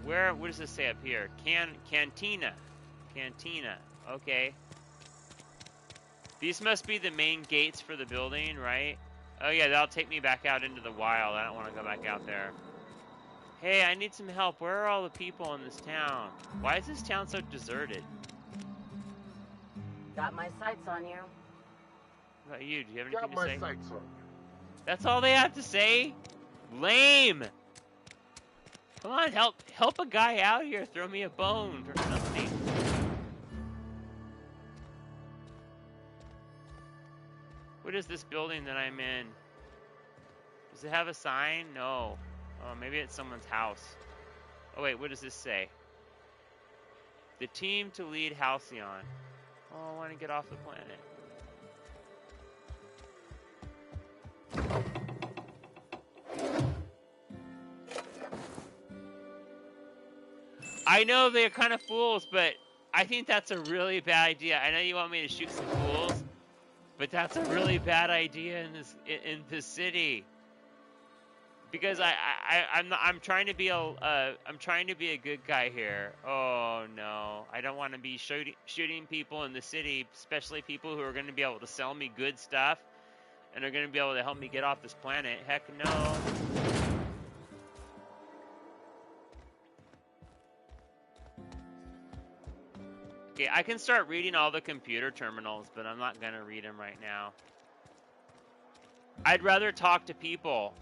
what does this say up here? Cantina. Cantina. Okay. These must be the main gates for the building, right? Oh yeah, that'll take me back out into the wild. I don't want to go back out there. Hey, I need some help. Where are all the people in this town? Why is this town so deserted? Got my sights on you. What about you? Do you have anything Got to my say? sights on you. That's all they have to say? Lame! Come on, help a guy out here. Throw me a bone or something. What is this building that I'm in? Does it have a sign? No. Oh, maybe it's someone's house. Oh wait, what does this say? The team to lead Halcyon. Oh, I want to get off the planet. I know they're kind of fools, but I think that's a really bad idea. I know you want me to shoot some fools, but that's a really bad idea in this city. Because I'm trying to be a good guy here. Oh no, I don't want to be shooting people in the city, especially people who are going to be able to sell me good stuff and are going to be able to help me get off this planet. Heck no. Okay, I can start reading all the computer terminals, but I'm not going to read them right now. I'd rather talk to people.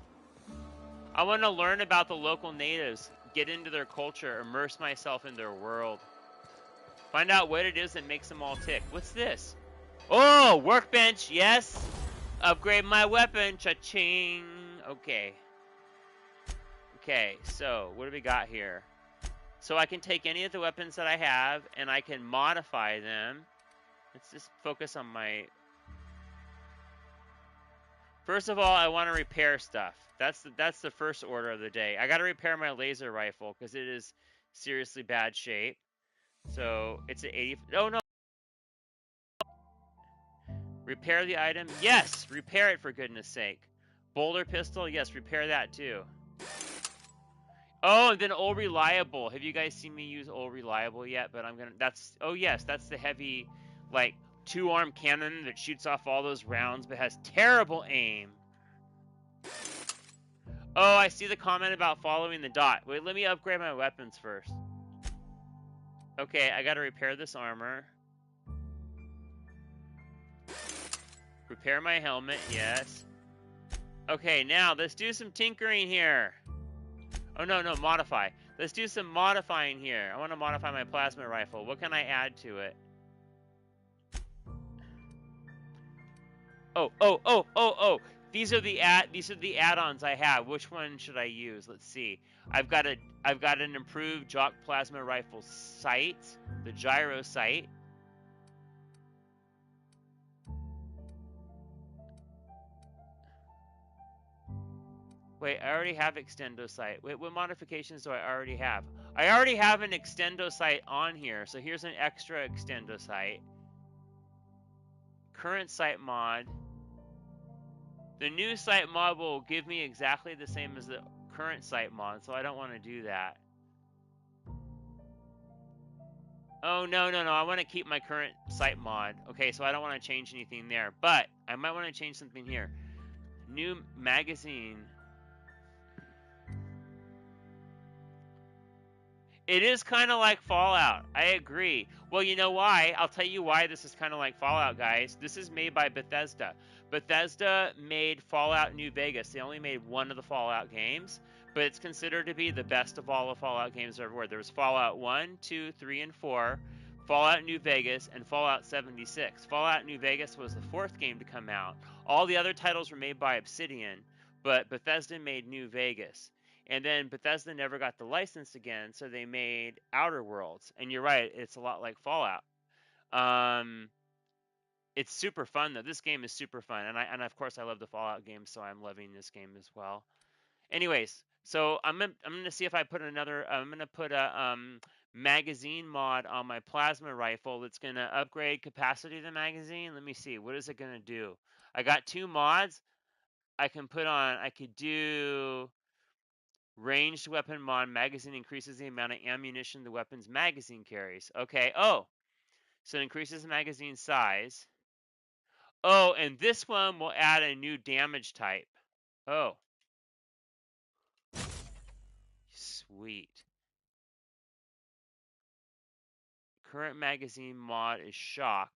I want to learn about the local natives, get into their culture, immerse myself in their world. Find out what it is that makes them all tick. What's this? Oh, workbench, yes. Upgrade my weapon, cha-ching. Okay. Okay, so what do we got here? So I can take any of the weapons that I have and I can modify them. Let's just focus on my... First of all, I want to repair stuff. That's the first order of the day. I got to repair my laser rifle because it is seriously bad shape. So it's an 80... Oh, no. Repair the item. Yes! Repair it, for goodness sake. Boulder pistol. Yes, repair that too. Oh, and then Old Reliable. Have you guys seen me use Old Reliable yet? But I'm gonna... That's... Oh, yes. That's the heavy, like, 2-arm cannon that shoots off all those rounds but has terrible aim. Oh, I see the comment about following the dot. Wait, let me upgrade my weapons first. Okay, I gotta repair this armor. Repair my helmet, yes. Okay, now let's do some tinkering here. Oh, no, modify. Let's do some modifying here. I want to modify my plasma rifle. What can I add to it? Oh. These are the add-ons I have. Which one should I use? Let's see. I've got an improved Jock plasma rifle sight, the gyro sight. Wait, I already have extendo sight. Wait, what modifications do I already have? I already have an extendo sight on here, so here's an extra extendo sight. Current sight mod. The new sight mod will give me exactly the same as the current sight mod, so I don't want to do that. Oh, no. I want to keep my current sight mod. Okay, so I don't want to change anything there, but I might want to change something here. New magazine. It is kind of like Fallout. I agree. Well, you know why? I'll tell you why this is kind of like Fallout, guys. This is made by Bethesda. Bethesda made Fallout New Vegas. They only made one of the Fallout games, but it's considered to be the best of all the Fallout games ever. There was Fallout 1, 2, 3, and 4, Fallout New Vegas, and Fallout 76. Fallout New Vegas was the fourth game to come out. All the other titles were made by Obsidian, but Bethesda made New Vegas. And then Bethesda never got the license again, so they made Outer Worlds. And you're right, it's a lot like Fallout. It's super fun though. This game is super fun, and of course I love the Fallout games, so I'm loving this game as well. Anyways, so I'm gonna see if I put another. I'm gonna put a magazine mod on my plasma rifle that's gonna upgrade capacity of the magazine. Let me see, what is it gonna do? I got 2 mods I can put on. I could do ranged weapon mod. Magazine increases the amount of ammunition the weapon's magazine carries. Okay. Oh, so it increases the magazine size. Oh, and this one will add a new damage type. Oh. Sweet. Current magazine mod is shock.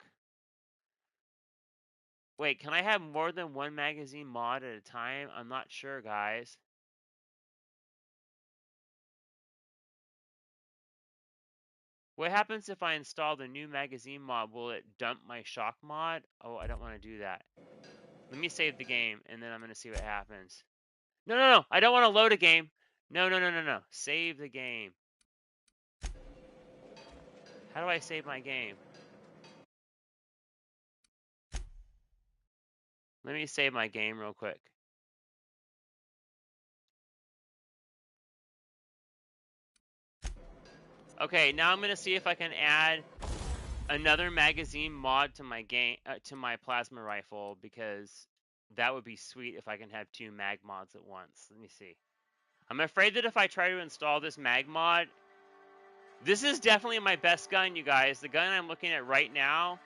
Wait, can I have more than one magazine mod at a time? I'm not sure, guys. What happens if I install the new magazine mod? Will it dump my shock mod? Oh, I don't want to do that. Let me save the game, and then I'm going to see what happens. No. I don't want to load a game. No. Save the game. How do I save my game? Let me save my game real quick. Okay, now I'm going to see if I can add another magazine mod to my game, to my plasma rifle, because that would be sweet if I can have 2 mag mods at once. Let me see. I'm afraid that if I try to install this mag mod, this is definitely my best gun, you guys. The gun I'm looking at right now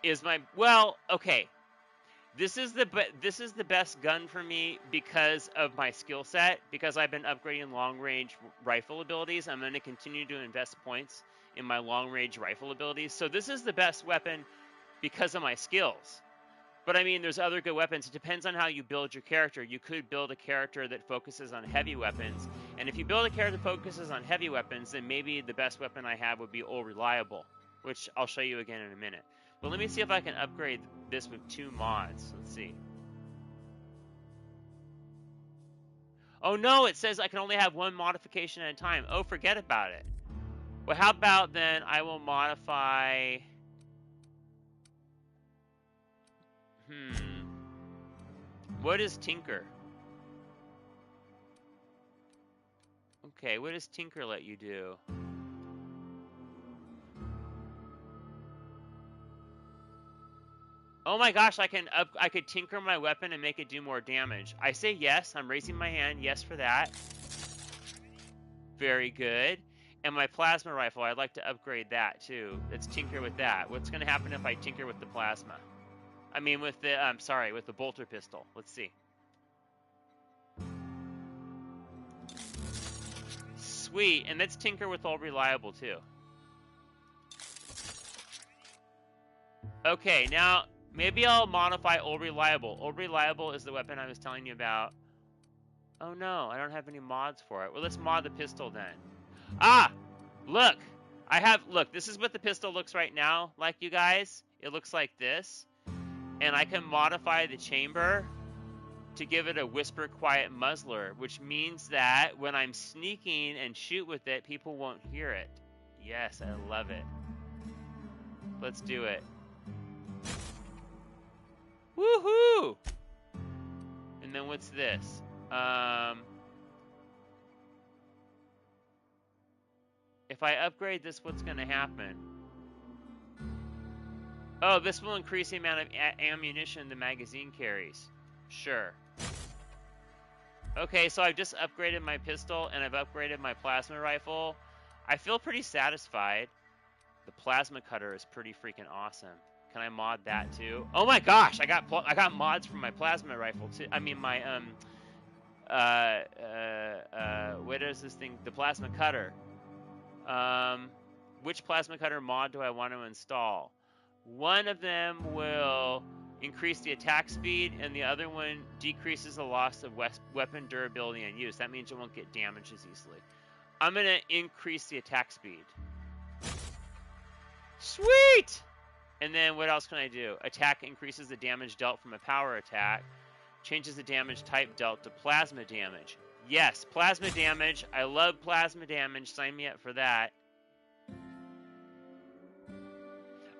is my, well, okay. This is the best gun for me because of my skill set, because I've been upgrading long-range rifle abilities. I'm going to continue to invest points in my long-range rifle abilities. So this is the best weapon because of my skills. But I mean, there's other good weapons. It depends on how you build your character. You could build a character that focuses on heavy weapons. And if you build a character that focuses on heavy weapons, then maybe the best weapon I have would be Old Reliable. which I'll show you again in a minute. But let me see if I can upgrade this with 2 mods. Let's see. Oh no, it says I can only have 1 modification at a time. Oh, forget about it. Well, how about then I will modify... What is Tinker? Okay, what does Tinker let you do? Oh my gosh, I could tinker my weapon and make it do more damage. I say yes. I'm raising my hand. Yes for that. Very good. And my plasma rifle, I'd like to upgrade that too. Let's tinker with that. What's going to happen if I tinker with the plasma? I mean with the, with the bolter pistol. Let's see. Sweet. And let's tinker with Old Reliable too. Okay, now... maybe I'll modify Old Reliable. Old Reliable is the weapon I was telling you about. Oh no, I don't have any mods for it. Well, let's mod the pistol then. Ah! Look! Look, this is what the pistol looks right now, like, you guys. It looks like this. And I can modify the chamber to give it a whisper quiet muzzler, which means that when I'm sneaking and shoot with it, people won't hear it. Yes, I love it. Let's do it. Woohoo! And then what's this? If I upgrade this, what's going to happen? Oh, this will increase the amount of ammunition the magazine carries. Sure. Okay, so I've just upgraded my pistol and I've upgraded my plasma rifle. I feel pretty satisfied. The plasma cutter is pretty freaking awesome. Can I mod that too? Oh my gosh, I got mods for my plasma rifle too. I mean my what is this thing? The plasma cutter. Which plasma cutter mod do I want to install? One of them will increase the attack speed, and the other one decreases the loss of weapon durability and use. That means it won't get damaged as easily. I'm gonna increase the attack speed. Sweet! And then what else can I do? Attack increases the damage dealt from a power attack. Changes the damage type dealt to plasma damage. Yes, plasma damage. I love plasma damage. Sign me up for that.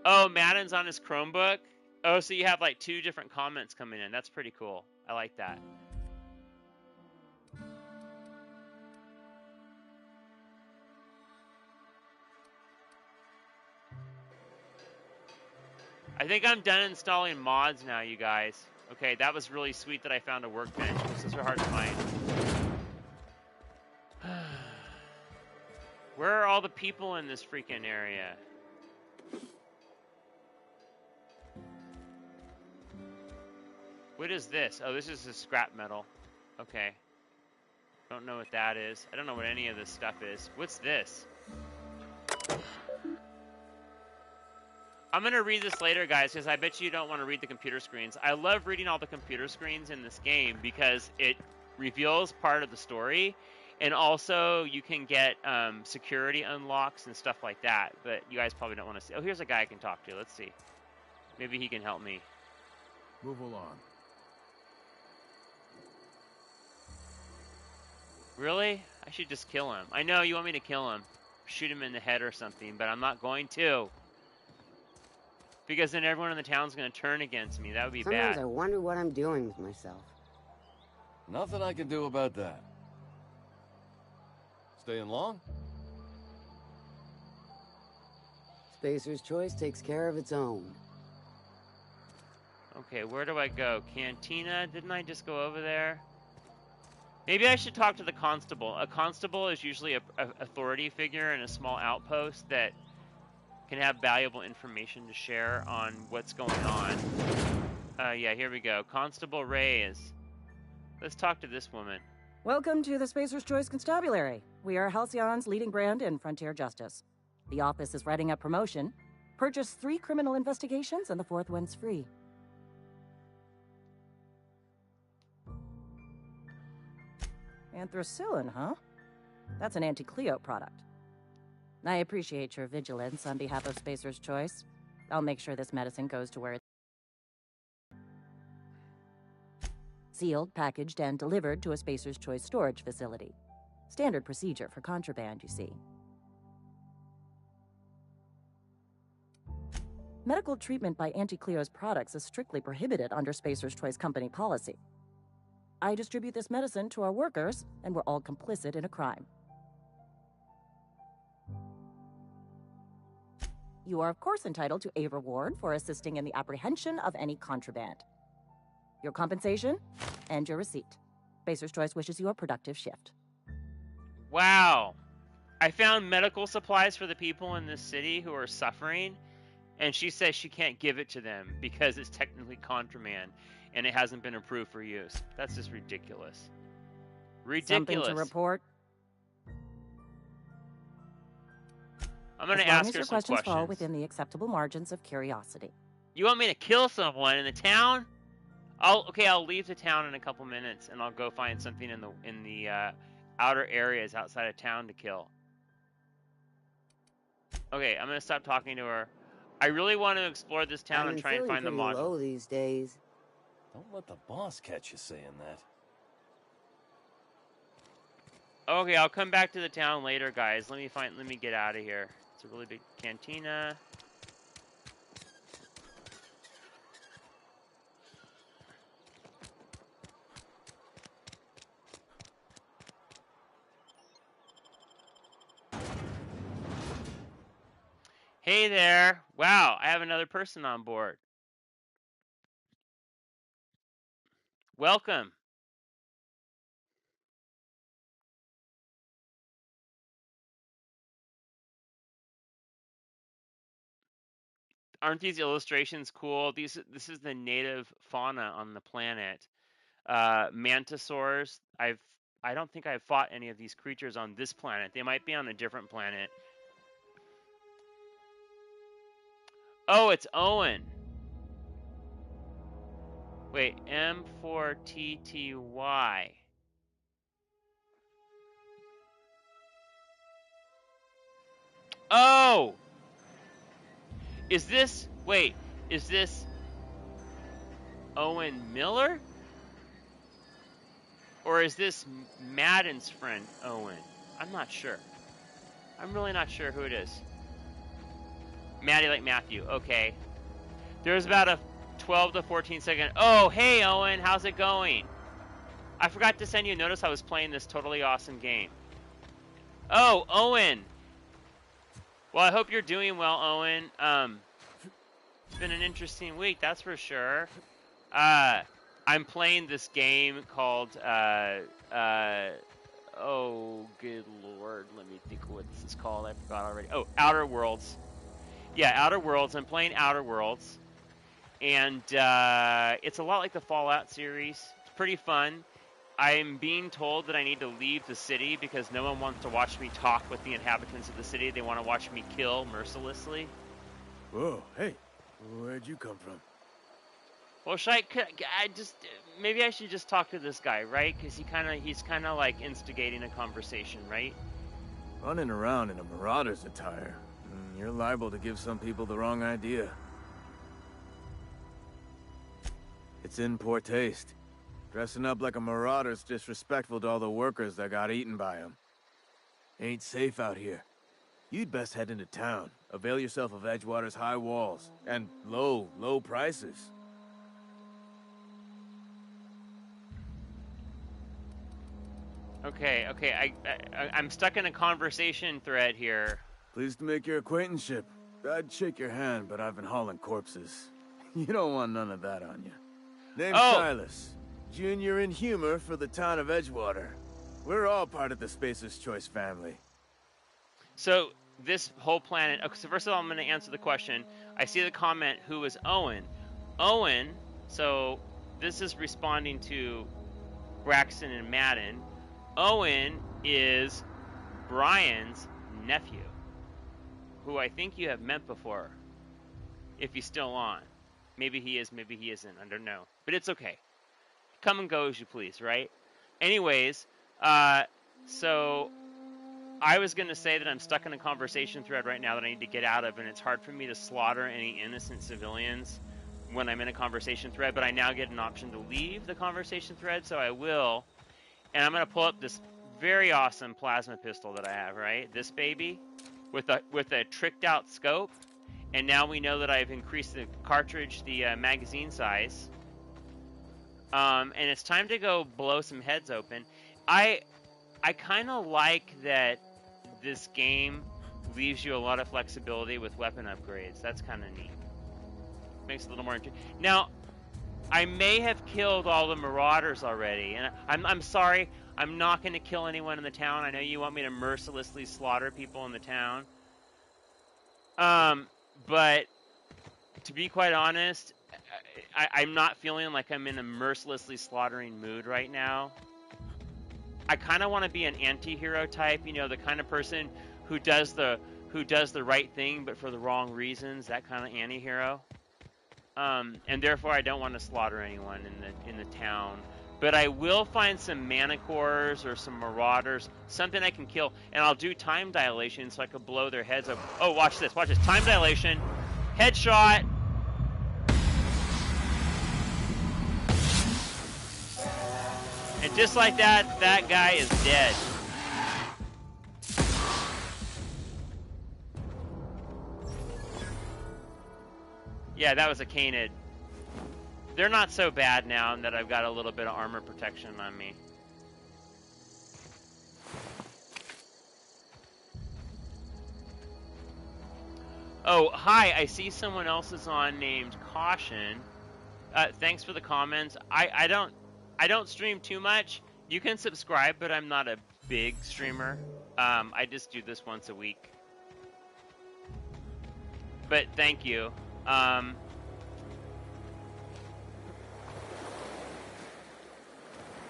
Oh, Madden's on his Chromebook? Oh, so you have like 2 different comments coming in. That's pretty cool. I like that. I think I'm done installing mods now, you guys. Okay, that was really sweet that I found a workbench. Those are hard to find. Where are all the people in this freaking area? What is this? Oh, this is a scrap metal. Okay. Don't know what that is. I don't know what any of this stuff is. What's this? I'm going to read this later, guys, because I bet you don't want to read the computer screens. I love reading all the computer screens in this game because it reveals part of the story, and also you can get security unlocks and stuff like that, but you guys probably don't want to see. Oh, here's a guy I can talk to. Let's see. Maybe he can help me. Move along. Really? I should just kill him. I know you want me to kill him. Shoot him in the head or something, but I'm not going to. Because then everyone in the town's going to turn against me. That would be bad. Sometimes I wonder what I'm doing with myself. Nothing I can do about that. Staying long? Spacer's Choice takes care of its own. Okay, where do I go? Cantina? Didn't I just go over there? Maybe I should talk to the constable. A constable is usually a authority figure in a small outpost that can have valuable information to share on what's going on. Yeah, here we go. Constable Reyes. Let's talk to this woman. Welcome to the Spacer's Choice Constabulary. We are Halcyon's leading brand in frontier justice. The office is writing up promotion. Purchase 3 criminal investigations and the 4th one's free. Anthracillin, huh? That's an anti-Cleo product. I appreciate your vigilance on behalf of Spacer's Choice. I'll make sure this medicine goes to where it's sealed, packaged, and delivered to a Spacer's Choice storage facility. Standard procedure for contraband, you see. Medical treatment by Anti-Cleo's products is strictly prohibited under Spacer's Choice company policy. I distribute this medicine to our workers, and we're all complicit in a crime. You are, of course, entitled to a reward for assisting in the apprehension of any contraband. Your compensation and your receipt. Spacer's Choice wishes you a productive shift. Wow. I found medical supplies for the people in this city who are suffering, and she says she can't give it to them because it's technically contraband and it hasn't been approved for use. That's just ridiculous. Ridiculous. Something to report? I'm going to as long ask as her your some questions questions. fall within the acceptable margins of curiosity. You want me to kill someone in the town? I'll leave the town in a couple minutes and I'll go find something in the outer areas outside of town to kill. Okay, I'm gonna stop talking to her. I really want to explore this town and try and find the module. Low these days. Don't let the boss catch you saying that. Okay, I'll come back to the town later, guys. Let me get out of here. It's a really big cantina. Hey there. Wow, I have another person on board. Welcome. Aren't these illustrations cool? This is the native fauna on the planet. Mantisaurs. I don't think I've fought any of these creatures on this planet. They might be on a different planet. Oh, it's Owen. Wait, M4TTY. Oh! Is this Owen Miller? Or is this Madden's friend, Owen? I'm not sure. I'm really not sure who it is. Maddie like Matthew, okay. There's about a 12 to 14 second. Oh, hey Owen, how's it going? I forgot to send you a notice I was playing this totally awesome game. Oh, Owen. Well, I hope you're doing well, Owen. It's been an interesting week, that's for sure. I'm playing this game called, oh, good lord, let me think what this is called. I forgot already. Oh, Outer Worlds. Yeah, Outer Worlds. I'm playing Outer Worlds. And it's a lot like the Fallout series. It's pretty fun. I'm being told that I need to leave the city because no one wants to watch me talk with the inhabitants of the city. They want to watch me kill mercilessly. Whoa, hey, where'd you come from? Well, maybe I should just talk to this guy, right? Because he's kind of like instigating a conversation, right? Running around in a marauder's attire. You're liable to give some people the wrong idea. It's in poor taste. Dressing up like a marauder's disrespectful to all the workers that got eaten by him. Ain't safe out here. You'd best head into town. Avail yourself of Edgewater's high walls and low prices. Okay, I'm stuck in a conversation thread here. Pleased to make your acquaintanceship. I'd shake your hand, but I've been hauling corpses. You don't want none of that on you. Name's Silas. Junior in humor for the town of Edgewater. We're all part of the Spacer's Choice family. So, this whole planet... Okay, so first of all, I'm going to answer the question. I see the comment, who is Owen? Owen, so this is responding to Braxton and Madden. Owen is Brian's nephew, who I think you have met before, if he's still on. Maybe he is, maybe he isn't, I don't know. But it's okay. Come and go as you please, right? Anyways, so I was going to say that I'm stuck in a conversation thread right now that I need to get out of, and it's hard for me to slaughter any innocent civilians when I'm in a conversation thread, but I now get an option to leave the conversation thread, so I will. And I'm going to pull up this very awesome plasma pistol that I have, right? This baby with a tricked out scope. And now we know that I've increased the cartridge, the magazine size. And it's time to go blow some heads open. I kind of like that this game leaves you a lot of flexibility with weapon upgrades. That's kind of neat. Makes it a little more interesting. Now, I may have killed all the marauders already, and I'm sorry. I'm not going to kill anyone in the town. I know you want me to mercilessly slaughter people in the town. But to be quite honest, I'm not feeling like I'm in a mercilessly slaughtering mood right now. I kind of want to be an anti-hero type, you know, the kind of person who does the right thing but for the wrong reasons, that kind of anti-hero. And therefore I don't want to slaughter anyone in the town. But I will find some Manticores or some Marauders, something I can kill, and I'll do time dilation so I can blow their heads up. Oh, watch this, watch this. Time dilation, headshot. And just like that, that guy is dead. Yeah, that was a Canid. They're not so bad now that I've got a little bit of armor protection on me. Oh, hi, I see someone else is on named Caution. Thanks for the comments. I don't stream too much. You can subscribe, but I'm not a big streamer. I just do this once a week. But thank you.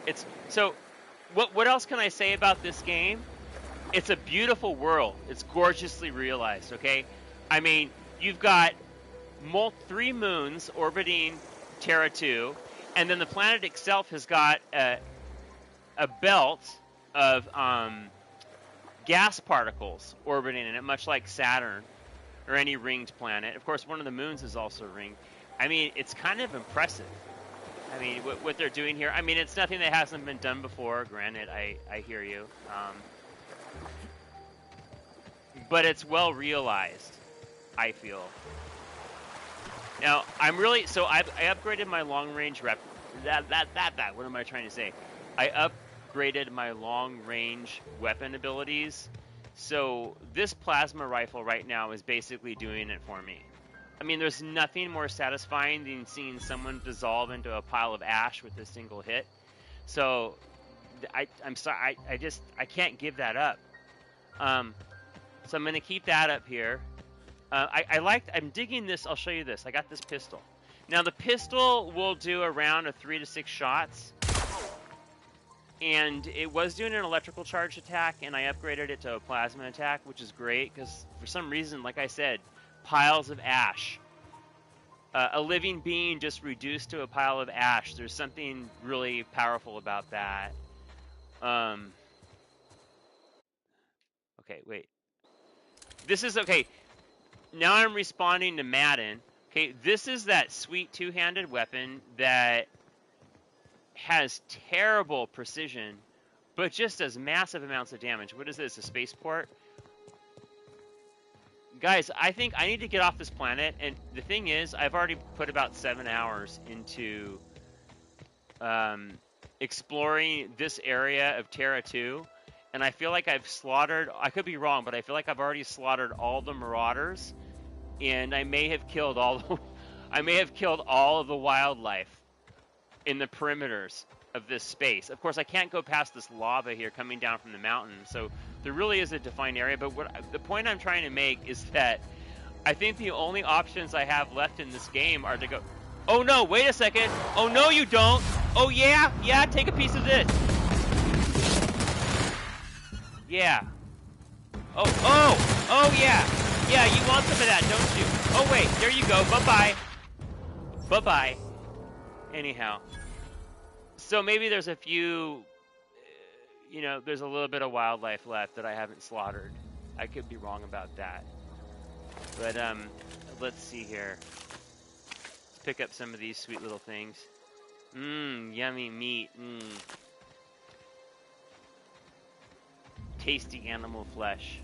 It's so. What else can I say about this game? It's a beautiful world. It's gorgeously realized. Okay, I mean, you've got 3 moons orbiting Terra 2, and then the planet itself has got a belt of gas particles orbiting in it, much like Saturn or any ringed planet. Of course, one of the moons is also ringed. I mean, it's kind of impressive. I mean, what they're doing here, I mean, it's nothing that hasn't been done before, granted, I hear you. But it's well realized, I feel. Now, I'm really, so I upgraded my long-range what am I trying to say? I upgraded my long-range weapon abilities. So this plasma rifle right now is basically doing it for me. I mean, there's nothing more satisfying than seeing someone dissolve into a pile of ash with a single hit. So I'm sorry, I can't give that up. So I'm gonna keep that up here. I'm digging this. I'll show you this. I got this pistol. Now the pistol will do a round of 3 to 6 shots. And it was doing an electrical charge attack, and I upgraded it to a plasma attack, which is great, because for some reason, like I said, piles of ash. A living being just reduced to a pile of ash. There's something really powerful about that. Okay, wait. This is, okay, now I'm responding to Madden. Okay, this is that sweet two-handed weapon that has terrible precision, but just does massive amounts of damage. What is this, a spaceport? Guys, I think I need to get off this planet, and the thing is, I've already put about 7 hours into exploring this area of Terra 2, and I feel like I've slaughtered, I could be wrong, but I feel like I've already slaughtered all the marauders, and I may have killed all of the wildlife in the perimeters of this space. Of course, I can't go past this lava here coming down from the mountain, so there really is a defined area, but the point I'm trying to make is that I think the only options I have left in this game are to go, oh no, wait a second, oh no you don't, oh yeah, take a piece of this. Yeah. Oh yeah, you want some of that, don't you? Oh wait, there you go, bye-bye. Bye-bye. Anyhow. So maybe there's a few you know, there's a little bit of wildlife left that I haven't slaughtered. I could be wrong about that. But, let's see here. Let's pick up some of these sweet little things. Mmm, yummy meat. Mmm. Tasty animal flesh.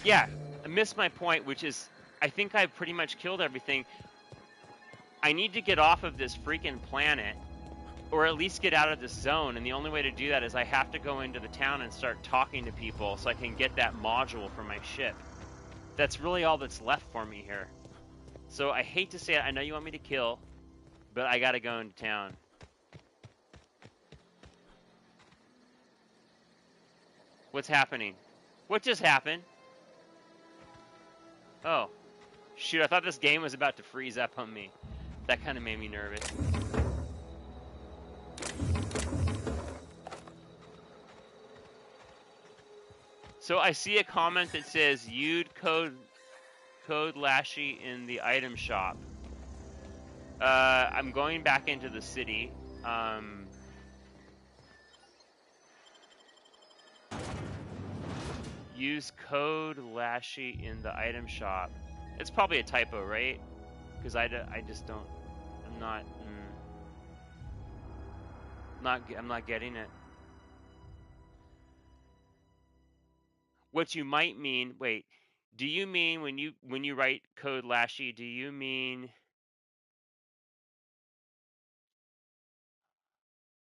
Yeah, I missed my point, which is, I think I've pretty much killed everything. I need to get off of this freaking planet, or at least get out of this zone, and the only way to do that is I have to go into the town and start talking to people so I can get that module for my ship. That's really all that's left for me here. So I hate to say it, I know you want me to kill, but I gotta go into town. What's happening? What just happened? Oh. Shoot, I thought this game was about to freeze up on me. That kind of made me nervous. So I see a comment that says, "You'd code Lashy in the item shop." I'm going back into the city. Use code Lashy in the item shop. It's probably a typo, right? Because I just don't. I'm not getting it. What you might mean? Wait. Do you mean when you write code Lashy? Do you mean?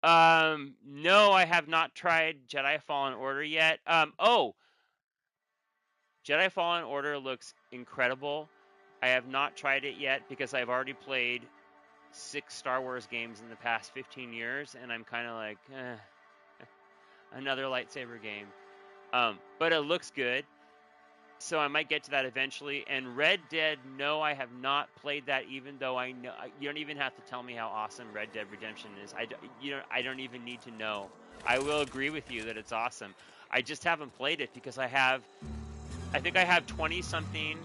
No, I have not tried Jedi Fallen Order yet. Oh. Jedi Fallen Order looks incredible. I have not tried it yet because I've already played 6 Star Wars games in the past 15 years, and I'm kind of like, another lightsaber game. But it looks good, so I might get to that eventually. And Red Dead, no, I have not played that, even though I know. You don't even have to tell me how awesome Red Dead Redemption is. I don't even need to know. I will agree with you that it's awesome. I just haven't played it because I think I have 20-something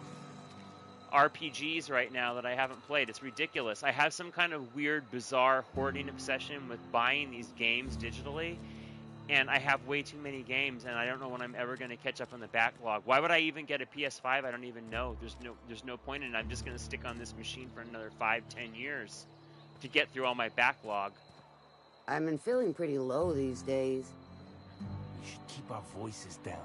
RPGs right now that I haven't played. It's ridiculous. I have some kind of weird, bizarre hoarding obsession with buying these games digitally, and I have way too many games, and I don't know when I'm ever going to catch up on the backlog. Why would I even get a PS5? I don't even know. There's no point in it. I'm just going to stick on this machine for another 5-10 years to get through all my backlog. I've been feeling pretty low these days. We should keep our voices down.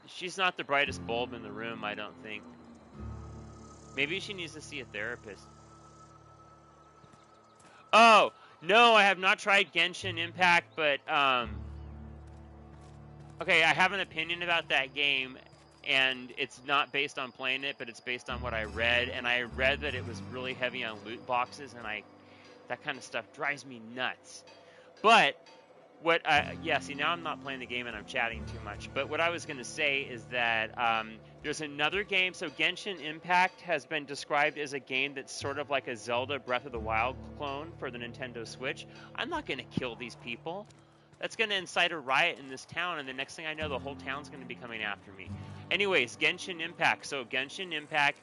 She's not the brightest bulb in the room, I don't think. Maybe she needs to see a therapist. Oh, no, I have not tried Genshin Impact, but, okay, I have an opinion about that game, and it's not based on playing it, but it's based on what I read, and I read that it was really heavy on loot boxes, and that kind of stuff drives me nuts. But yeah, see, now I'm not playing the game and I'm chatting too much. But what I was going to say is that there's another game. So Genshin Impact has been described as a game that's sort of like a Zelda Breath of the Wild clone for the Nintendo Switch. I'm not going to kill these people. That's going to incite a riot in this town, and the next thing I know, the whole town's going to be coming after me. Anyways, Genshin Impact. So Genshin Impact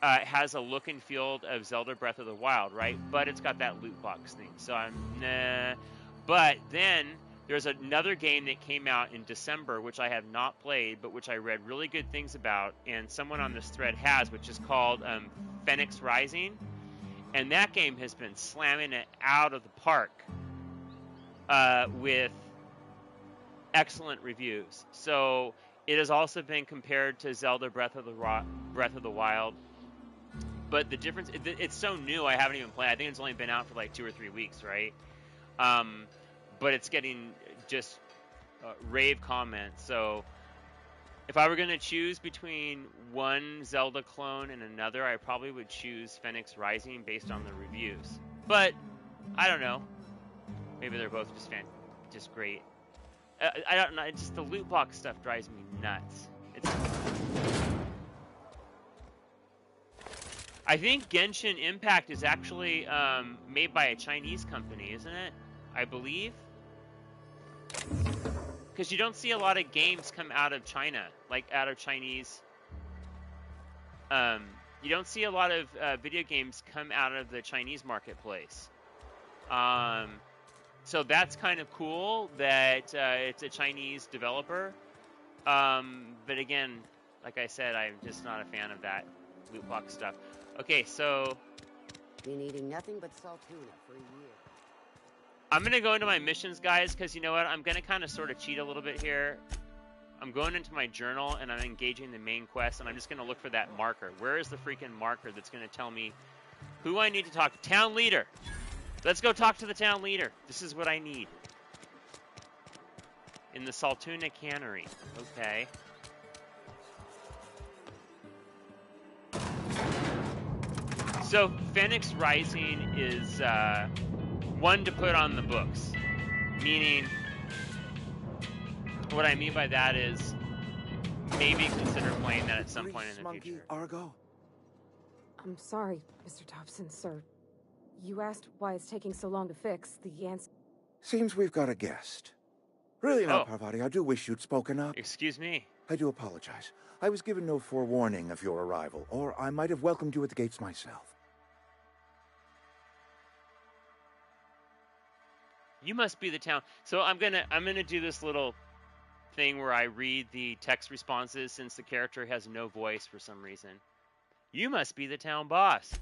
has a look and feel of Zelda Breath of the Wild, right? But it's got that loot box thing. So I'm nah. But then there's another game that came out in December, which I have not played, but which I read really good things about, and someone on this thread has, which is called Phoenix Rising. And that game has been slamming it out of the park with excellent reviews. So it has also been compared to Zelda Breath of the Wild. But the difference, it's so new, I haven't even played. I think it's only been out for like 2 or 3 weeks, right? But it's getting just rave comments. So if I were going to choose between one Zelda clone and another, I probably would choose Phoenix Rising based on the reviews. But I don't know. Maybe they're both just great. I don't know. It's just the loot box stuff drives me nuts. I think Genshin Impact is actually made by a Chinese company, isn't it? I believe. Because you don't see a lot of games come out of China, like out of Chinese you don't see a lot of video games come out of the Chinese marketplace. So that's kind of cool that it's a Chinese developer. But again, like I said, I'm just not a fan of that loot box stuff. Okay, so Been eating nothing but salt tuna for a year. I'm going to go into my missions, guys, because you know what? I'm going to kind of sort of cheat a little bit here. I'm going into my journal, and I'm engaging the main quest, and I'm just going to look for that marker. Where is the freaking marker that's going to tell me who I need to talk to? Town leader! Let's go talk to the town leader. This is what I need. In the Saltuna Cannery. Okay. So, Phoenix Rising is one to put on the books. Meaning, what I mean by that is maybe consider playing that at some point in the future. Argo? I'm sorry, Mr. Thompson, sir. You asked why it's taking so long to fix. The answer... Seems we've got a guest. Really now, Oh. Parvati, I do wish you'd spoken up. Excuse me. I do apologize. I was given no forewarning of your arrival, or I might have welcomed you at the gates myself. You must be the town. So I'm gonna do this little thing where I read the text responses since the character has no voice for some reason. You must be the town boss.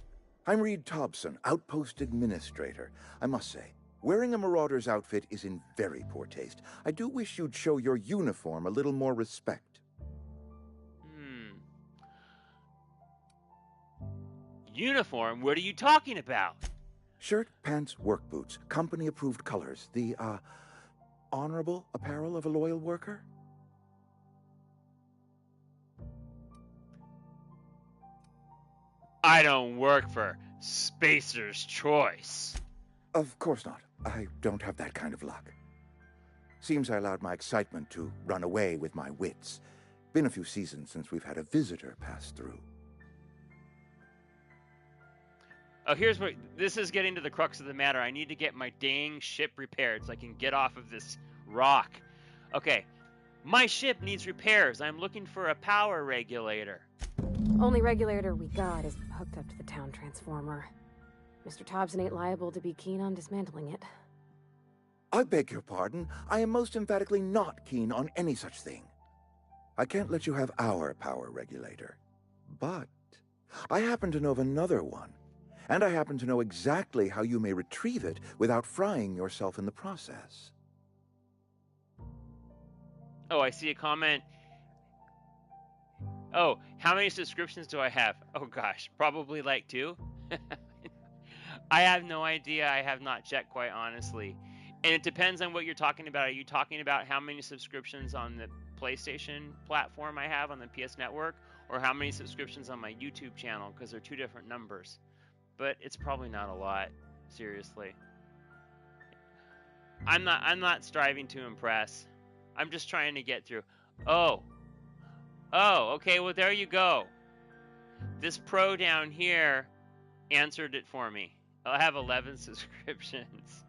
I'm Reed Thompson, Outpost Administrator. I must say, wearing a Marauder's outfit is in very poor taste. I do wish you'd show your uniform a little more respect. Uniform? What are you talking about? Shirt, pants, work boots, company-approved colors. The, honorable apparel of a loyal worker? I don't work for Spacer's Choice. Of course not. I don't have that kind of luck. Seems I allowed my excitement to run away with my wits. Been a few seasons since we've had a visitor pass through. Oh, here's what... This is getting to the crux of the matter. I need to get my dang ship repaired so I can get off of this rock. Okay. My ship needs repairs. I'm looking for a power regulator. Only regulator we got is hooked up to the town transformer. Mr. Thompson ain't liable to be keen on dismantling it. I beg your pardon. I am most emphatically not keen on any such thing. I can't let you have our power regulator. But I happen to know of another one. And I happen to know exactly how you may retrieve it without frying yourself in the process. Oh, I see a comment. Oh, how many subscriptions do I have? Oh gosh, probably like 2. I have no idea. I have not checked, quite honestly. And it depends on what you're talking about. Are you talking about how many subscriptions on the PlayStation platform I have on the PS Network, or how many subscriptions on my YouTube channel? Because they're 2 different numbers. But it's probably not a lot, seriously. I'm not striving to impress. I'm just trying to get through. Oh, okay, well there you go. This pro down here answered it for me. I have 11 subscriptions.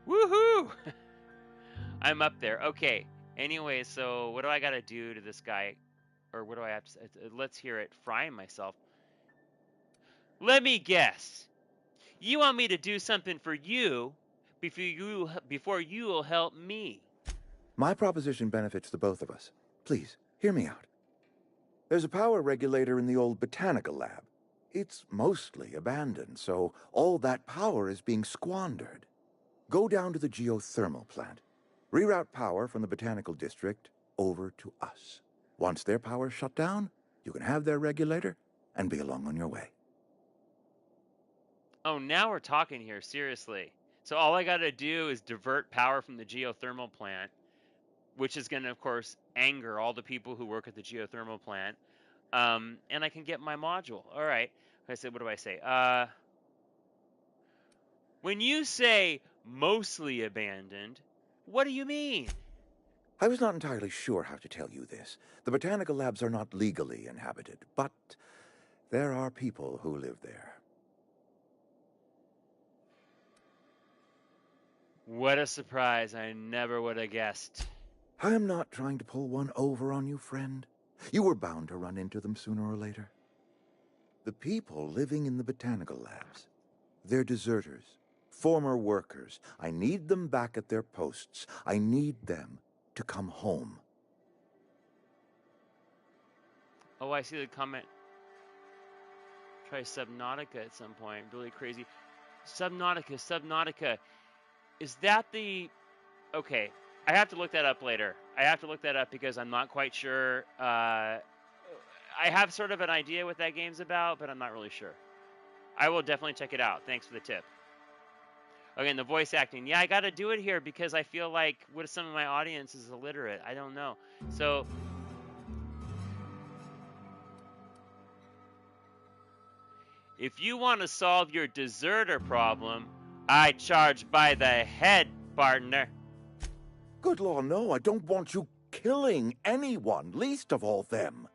Woohoo! I'm up there. Okay. Anyway, so what do I got to do to this guy? Or what do I have to say? Let's hear it. Frying myself. Let me guess. You want me to do something for you before you will help me. My proposition benefits the both of us. Please, hear me out. There's a power regulator in the old botanical lab. It's mostly abandoned, so all that power is being squandered. Go down to the geothermal plant. Reroute power from the botanical district over to us. Once their power's shut down, you can have their regulator and be along on your way. Oh, now we're talking here, seriously. So all I got to do is divert power from the geothermal plant, which is going to, of course, anger all the people who work at the geothermal plant. And I can get my module. All right. I said, what do I say? When you say mostly abandoned, what do you mean? I was not entirely sure how to tell you this. The botanical labs are not legally inhabited, but there are people who live there. What a surprise. I never would have guessed. I am not trying to pull one over on you, friend. You were bound to run into them sooner or later. The people living in the botanical labs. They're deserters, former workers. I need them back at their posts. I need them to come home. Oh, I see the comment. Try Subnautica at some point. Really crazy. Subnautica. Is that the... Okay, I have to look that up later. I have to look that up because I'm not quite sure. I have sort of an idea what that game's about, but I'm not really sure. I will definitely check it out. Thanks for the tip. Okay, and the voice acting. Yeah, I got to do it here because I feel like what if some of my audience is illiterate? I don't know. So... If you want to solve your deserter problem, I charge by the head, partner. Good Lord, no, I don't want you killing anyone, least of all them.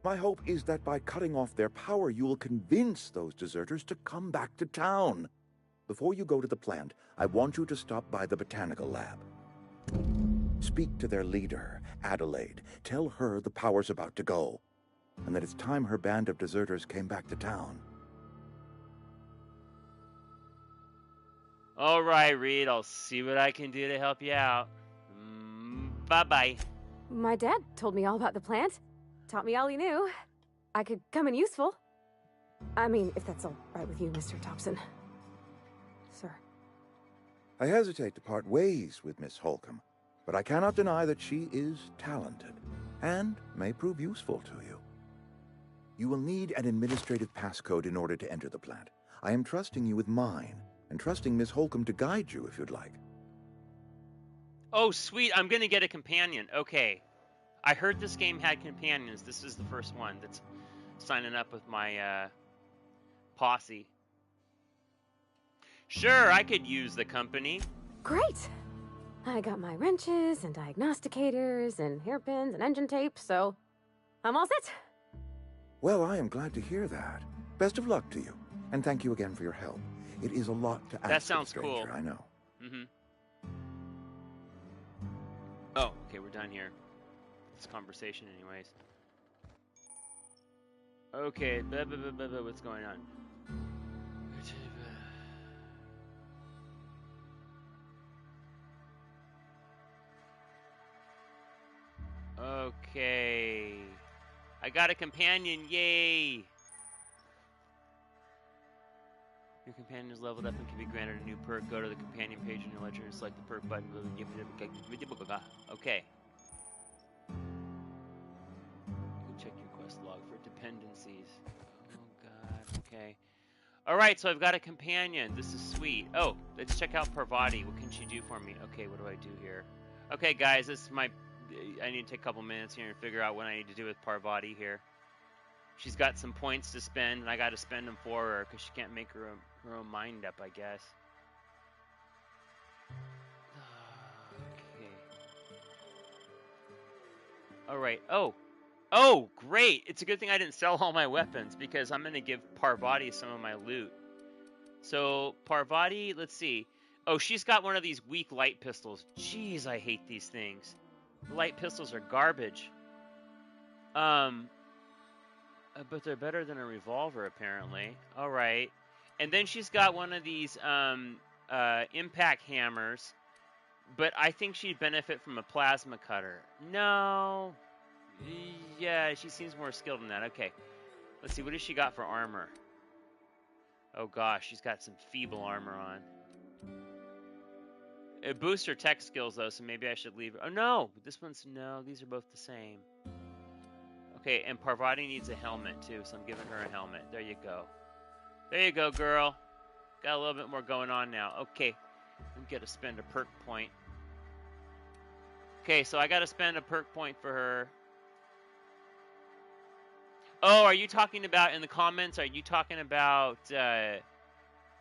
My hope is that by cutting off their power, you will convince those deserters to come back to town. Before you go to the plant, I want you to stop by the botanical lab. Speak to their leader, Adelaide. Tell her the power's about to go, and that it's time her band of deserters came back to town. All right, Reed, I'll see what I can do to help you out. Bye-bye. My dad told me all about the plant. Taught me all he knew. I could come in useful. I mean, if that's all right with you, Mr. Thompson. Sir. I hesitate to part ways with Miss Holcomb, but I cannot deny that she is talented and may prove useful to you. You will need an administrative passcode in order to enter the plant. I am trusting you with mine, and trusting Miss Holcomb to guide you if you'd like. Oh, sweet, I'm gonna get a companion. Okay. I heard this game had companions. This is the first one that's signing up with my posse. Sure, I could use the company. Great! I got my wrenches and diagnosticators and hairpins and engine tape, so I'm all set. Well, I am glad to hear that. Best of luck to you, and thank you again for your help. It is a lot to ask. That sounds of a stranger, cool. I know. Oh, okay, we're done here. This conversation, anyways. Okay, what's going on? Okay. I got a companion, yay! Your companion is leveled up and can be granted a new perk. Go to the companion page in your ledger and select the perk button. Okay. You can check your quest log for dependencies. Oh god, okay. Alright, so I've got a companion. This is sweet. Oh, let's check out Parvati. What can she do for me? Okay, what do I do here? Okay, guys, this is my... I need to take a couple minutes here and figure out what I need to do with Parvati here. She's got some points to spend, and I got to spend them for her because she can't make her own mind up, I guess. Okay. All right. Oh, great! It's a good thing I didn't sell all my weapons because I'm gonna give Parvati some of my loot. So Parvati, let's see. Oh, she's got one of these weak light pistols. Jeez, I hate these things. Light pistols are garbage. But they're better than a revolver, apparently. All right. And then she's got one of these impact hammers. But I think she'd benefit from a plasma cutter. No. Yeah, she seems more skilled in that. Okay. Let's see. What has she got for armor? Oh, gosh. She's got some feeble armor on. It boosts her tech skills, though, so maybe I should leave her. Oh, no. This one's... No, these are both the same. Okay, and Parvati needs a helmet, too, so I'm giving her a helmet. There you go. There you go, girl. Got a little bit more going on now. Okay. I'm going to spend a perk point. Okay, so I got to spend a perk point for her. Oh, are you talking about, in the comments, are you talking about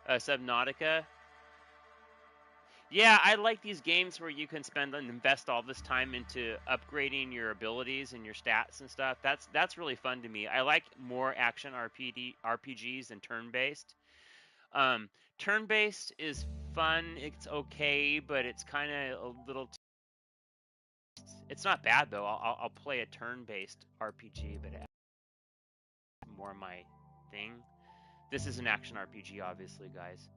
Subnautica? Yeah, I like these games where you can spend and invest all this time into upgrading your abilities and your stats and stuff. That's really fun to me. I like more action RPGs than turn-based. Turn-based is fun. It's okay, but it's kind of a little... It's not bad, though. I'll play a turn-based RPG, but more my thing. This is an action RPG, obviously, guys.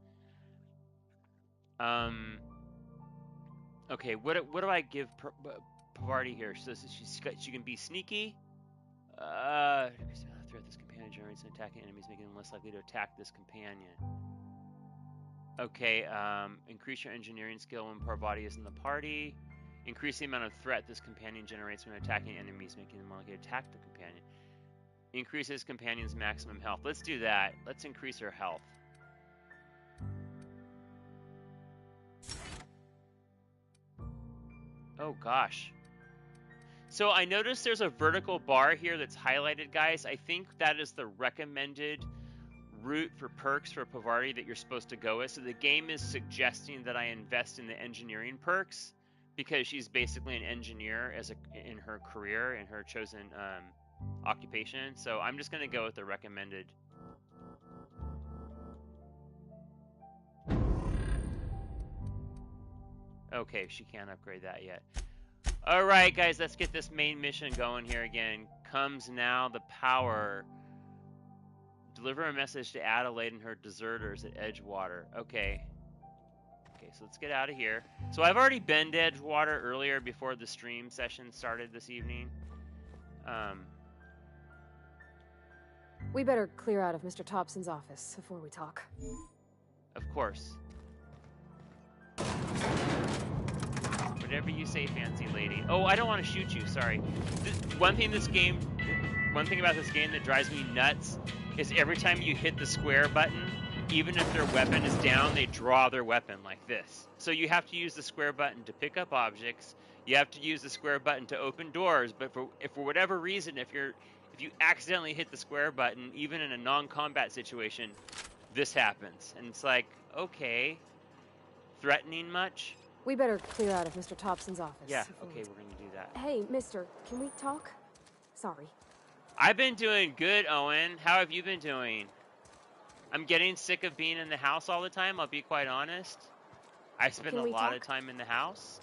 Okay, what do I give Parvati here? So she can be sneaky. Throughout this companion generates an attacking enemies, making them less likely to attack this companion. Okay, increase your engineering skill when Parvati is in the party. Increase the amount of threat this companion generates when attacking enemies, making them more likely to attack the companion. Increase his companion's maximum health. Let's do that. Let's increase her health. Oh gosh. So I noticed there's a vertical bar here that's highlighted, guys. I think that is the recommended route for perks for Parvati that you're supposed to go with. So the game is suggesting that I invest in the engineering perks because she's basically an engineer in her career, in her chosen occupation. So I'm just going to go with the recommended. Okay, she can't upgrade that yet. All right, guys, let's get this main mission going here again. Comes now the power. Deliver a message to Adelaide and her deserters at Edgewater. Okay. Okay, so let's get out of here. So I've already been to Edgewater earlier before the stream session started this evening. We better clear out of Mr. Thompson's office before we talk. Of course. Whatever you say, fancy lady. Oh, I don't want to shoot you, sorry. One thing about this game that drives me nuts is every time you hit the square button, even if their weapon is down, they draw their weapon like this. So you have to use the square button to pick up objects. You have to use the square button to open doors. But for whatever reason, if you accidentally hit the square button, even in a non-combat situation, this happens. And it's like, okay, threatening much? We better clear out of Mr. Thompson's office. Yeah, okay, we're gonna do that. Hey, mister, can we talk? Sorry. I've been doing good, Owen. How have you been doing? I'm getting sick of being in the house all the time, I'll be quite honest. I spend a lot of time in the house.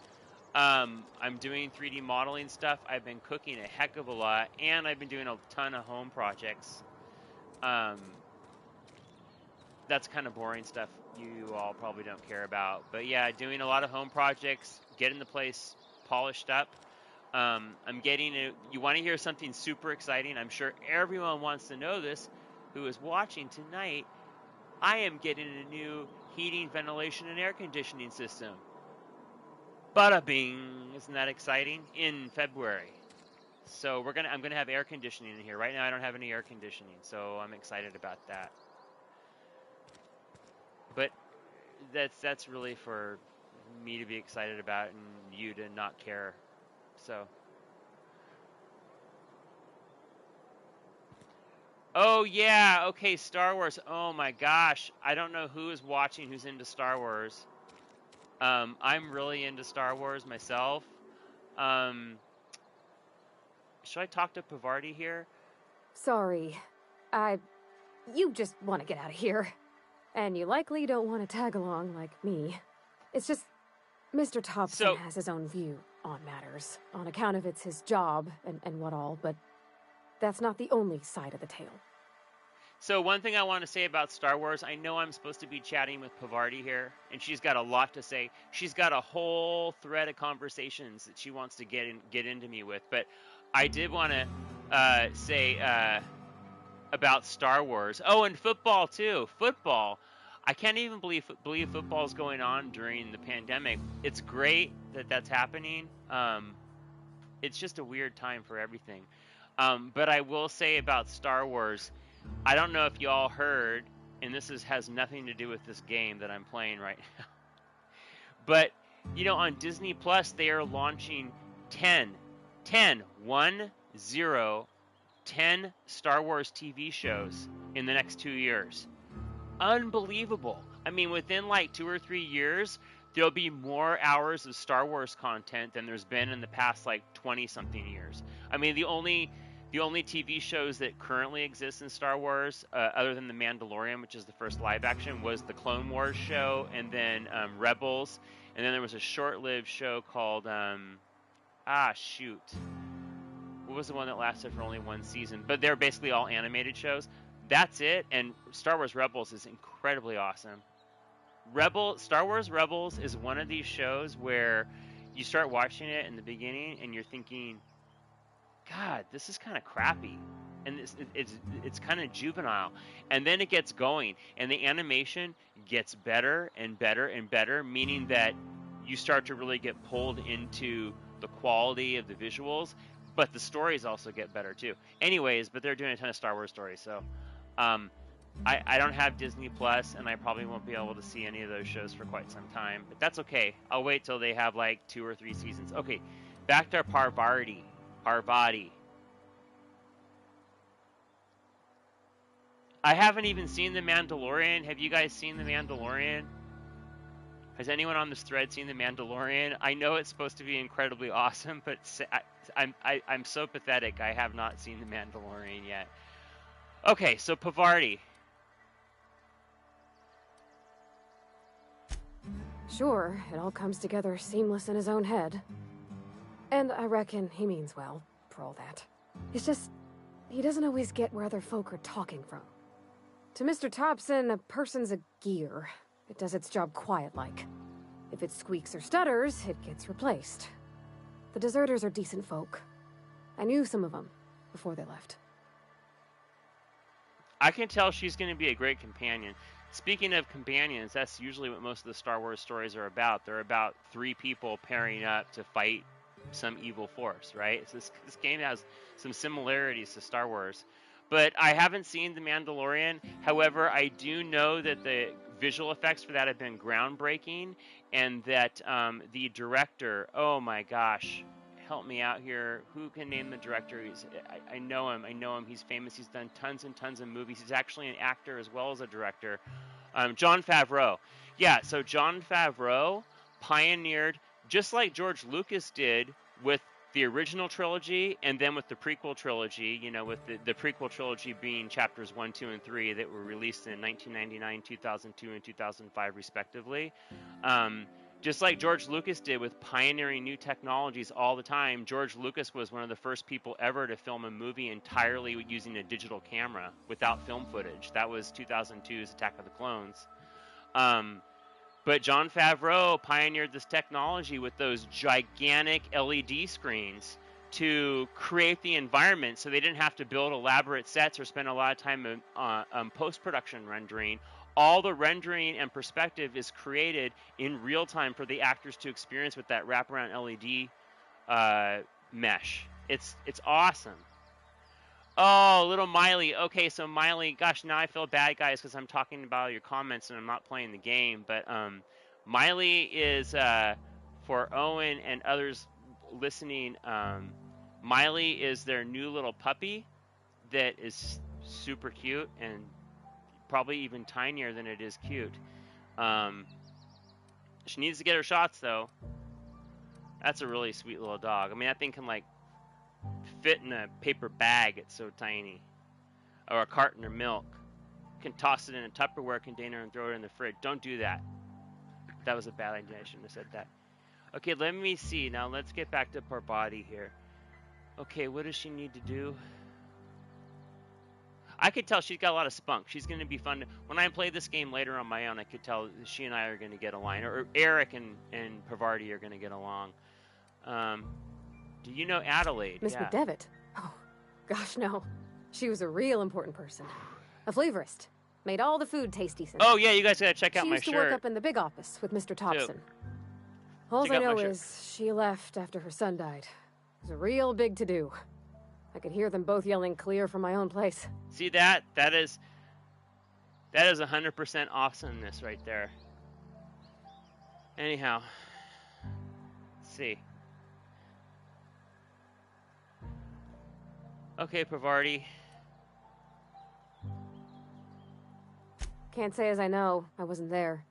I'm doing 3D modeling stuff. I've been cooking a heck of a lot, and I've been doing a ton of home projects. That's kind of boring stuff you all probably don't care about. But yeah, doing a lot of home projects, getting the place polished up. I'm getting you want to hear something super exciting? I'm sure everyone wants to know this who is watching tonight. I am getting a new heating, ventilation, and air conditioning system. Bada bing! Isn't that exciting? In February. So I'm gonna have air conditioning in here. Right now I don't have any air conditioning, so I'm excited about that. But that's really for me to be excited about and you to not care. So. Oh yeah, okay, Star Wars. Oh my gosh, I don't know who is watching who's into Star Wars. I'm really into Star Wars myself. Should I talk to Parvati here? Sorry. You just want to get out of here. And you likely don't want to tag along like me. It's just, Mr. Thompson has his own view on matters, on account of it's his job and what all, but that's not the only side of the tale. So one thing I want to say about Star Wars, I know I'm supposed to be chatting with Parvati here, and she's got a lot to say. She's got a whole thread of conversations that she wants to get into me with, but I did want to say about Star Wars. Oh, and football too. Football. I can't even believe football's going on during the pandemic. It's great that that's happening. It's just a weird time for everything. But I will say about Star Wars, I don't know if you all heard, and this has nothing to do with this game that I'm playing right now. But, you know, on Disney Plus, they are launching 10 Star Wars TV shows in the next 2 years. Unbelievable. I mean, within like 2 or 3 years, there'll be more hours of Star Wars content than there's been in the past like 20-something years. I mean, the only TV shows that currently exist in Star Wars, other than The Mandalorian, which is the first live action, was the Clone Wars show, and then Rebels, and then there was a short-lived show called what was the one that lasted for only one season? But they're basically all animated shows. That's it. And Star Wars Rebels is incredibly awesome. Star Wars Rebels is one of these shows where you start watching it in the beginning and you're thinking, God, this is kind of crappy, and it's kind of juvenile, and then it gets going, and the animation gets better and better and better, meaning that you start to really get pulled into the quality of the visuals, but the stories also get better too. Anyways, but they're doing a ton of Star Wars stories, so I don't have Disney Plus, and I probably won't be able to see any of those shows for quite some time, but that's okay. I'll wait till they have like 2 or 3 seasons. Okay, back to Parvati. I haven't even seen The Mandalorian. Have you guys seen The Mandalorian? Has anyone on this thread seen The Mandalorian? I know it's supposed to be incredibly awesome, but I'm so pathetic. I have not seen The Mandalorian yet. Okay, so Parvati. Sure, it all comes together seamless in his own head. And I reckon he means well, for all that. It's just, he doesn't always get where other folk are talking from. To Mr. Thompson, a person's a gear. It does its job quiet-like. If it squeaks or stutters, it gets replaced. The deserters are decent folk. I knew some of them before they left. I can tell she's going to be a great companion. Speaking of companions, that's usually what most of the Star Wars stories are about. They're about 3 people pairing up to fight some evil force, right? So this game has some similarities to Star Wars. But I haven't seen The Mandalorian. However, I do know that the visual effects for that have been groundbreaking, and that the director, oh my gosh, help me out here. Who can name the director? I know him. He's famous. He's done tons and tons of movies. He's actually an actor as well as a director. Jon Favreau. Yeah, so Jon Favreau pioneered, just like George Lucas did with the original trilogy and then with the prequel trilogy, you know, with the prequel trilogy being chapters 1, 2, and 3 that were released in 1999, 2002, and 2005 respectively. Just like George Lucas did with pioneering new technologies all the time, George Lucas was one of the first people ever to film a movie entirely using a digital camera without film footage. That was 2002's Attack of the Clones. But Jon Favreau pioneered this technology with those gigantic LED screens to create the environment so they didn't have to build elaborate sets or spend a lot of time on post-production rendering. All the rendering and perspective is created in real time for the actors to experience with that wraparound LED mesh. It's awesome. Oh, little Miley. Okay, so Miley, gosh, now I feel bad, guys, because I'm talking about your comments and I'm not playing the game. But Miley is, for Owen and others listening, Miley is their new little puppy that is super cute and probably even tinier than it is cute. She needs to get her shots, though. That's a really sweet little dog. I mean, that thing can, like, fit in a paper bag. It's so tiny. Or a carton of milk. You can toss it in a Tupperware container and throw it in the fridge. Don't do that. That was a bad idea. I shouldn't have said that. Okay, let me see. Now, let's get back to Parvati here. Okay, what does she need to do? I could tell she's got a lot of spunk. She's going to be fun. When I play this game later on my own, I could tell she and I are going to get along. Or Eric and Parvati are going to get along. Do you know Adelaide? Miss McDevitt? Oh, gosh, no. She was a real important person. A flavorist. Made all the food taste decent. Oh, yeah, you guys got to check out my shirt. She used to work up in the big office with Mr. Thompson. All I know is she left after her son died. It was a real big to-do. I could hear them both yelling clear from my own place. See that? That is 100% awesomeness right there. Anyhow, let's see. Okay, Parvati. Can't say as I know. I wasn't there.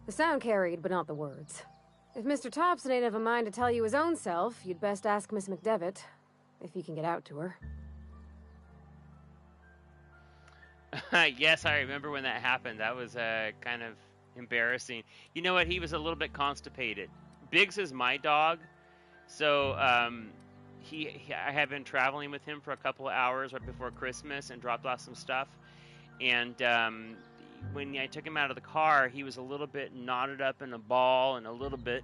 The sound carried, but not the words. If Mr. Thompson ain't of a mind to tell you his own self, you'd best ask Miss McDevitt, if you can get out to her. Yes, I remember when that happened. That was kind of embarrassing. You know what? He was a little bit constipated. Biggs is my dog, so I had been traveling with him for a couple of hours right before Christmas and dropped off some stuff. And when I took him out of the car, he was a little bit knotted up in a ball and a little bit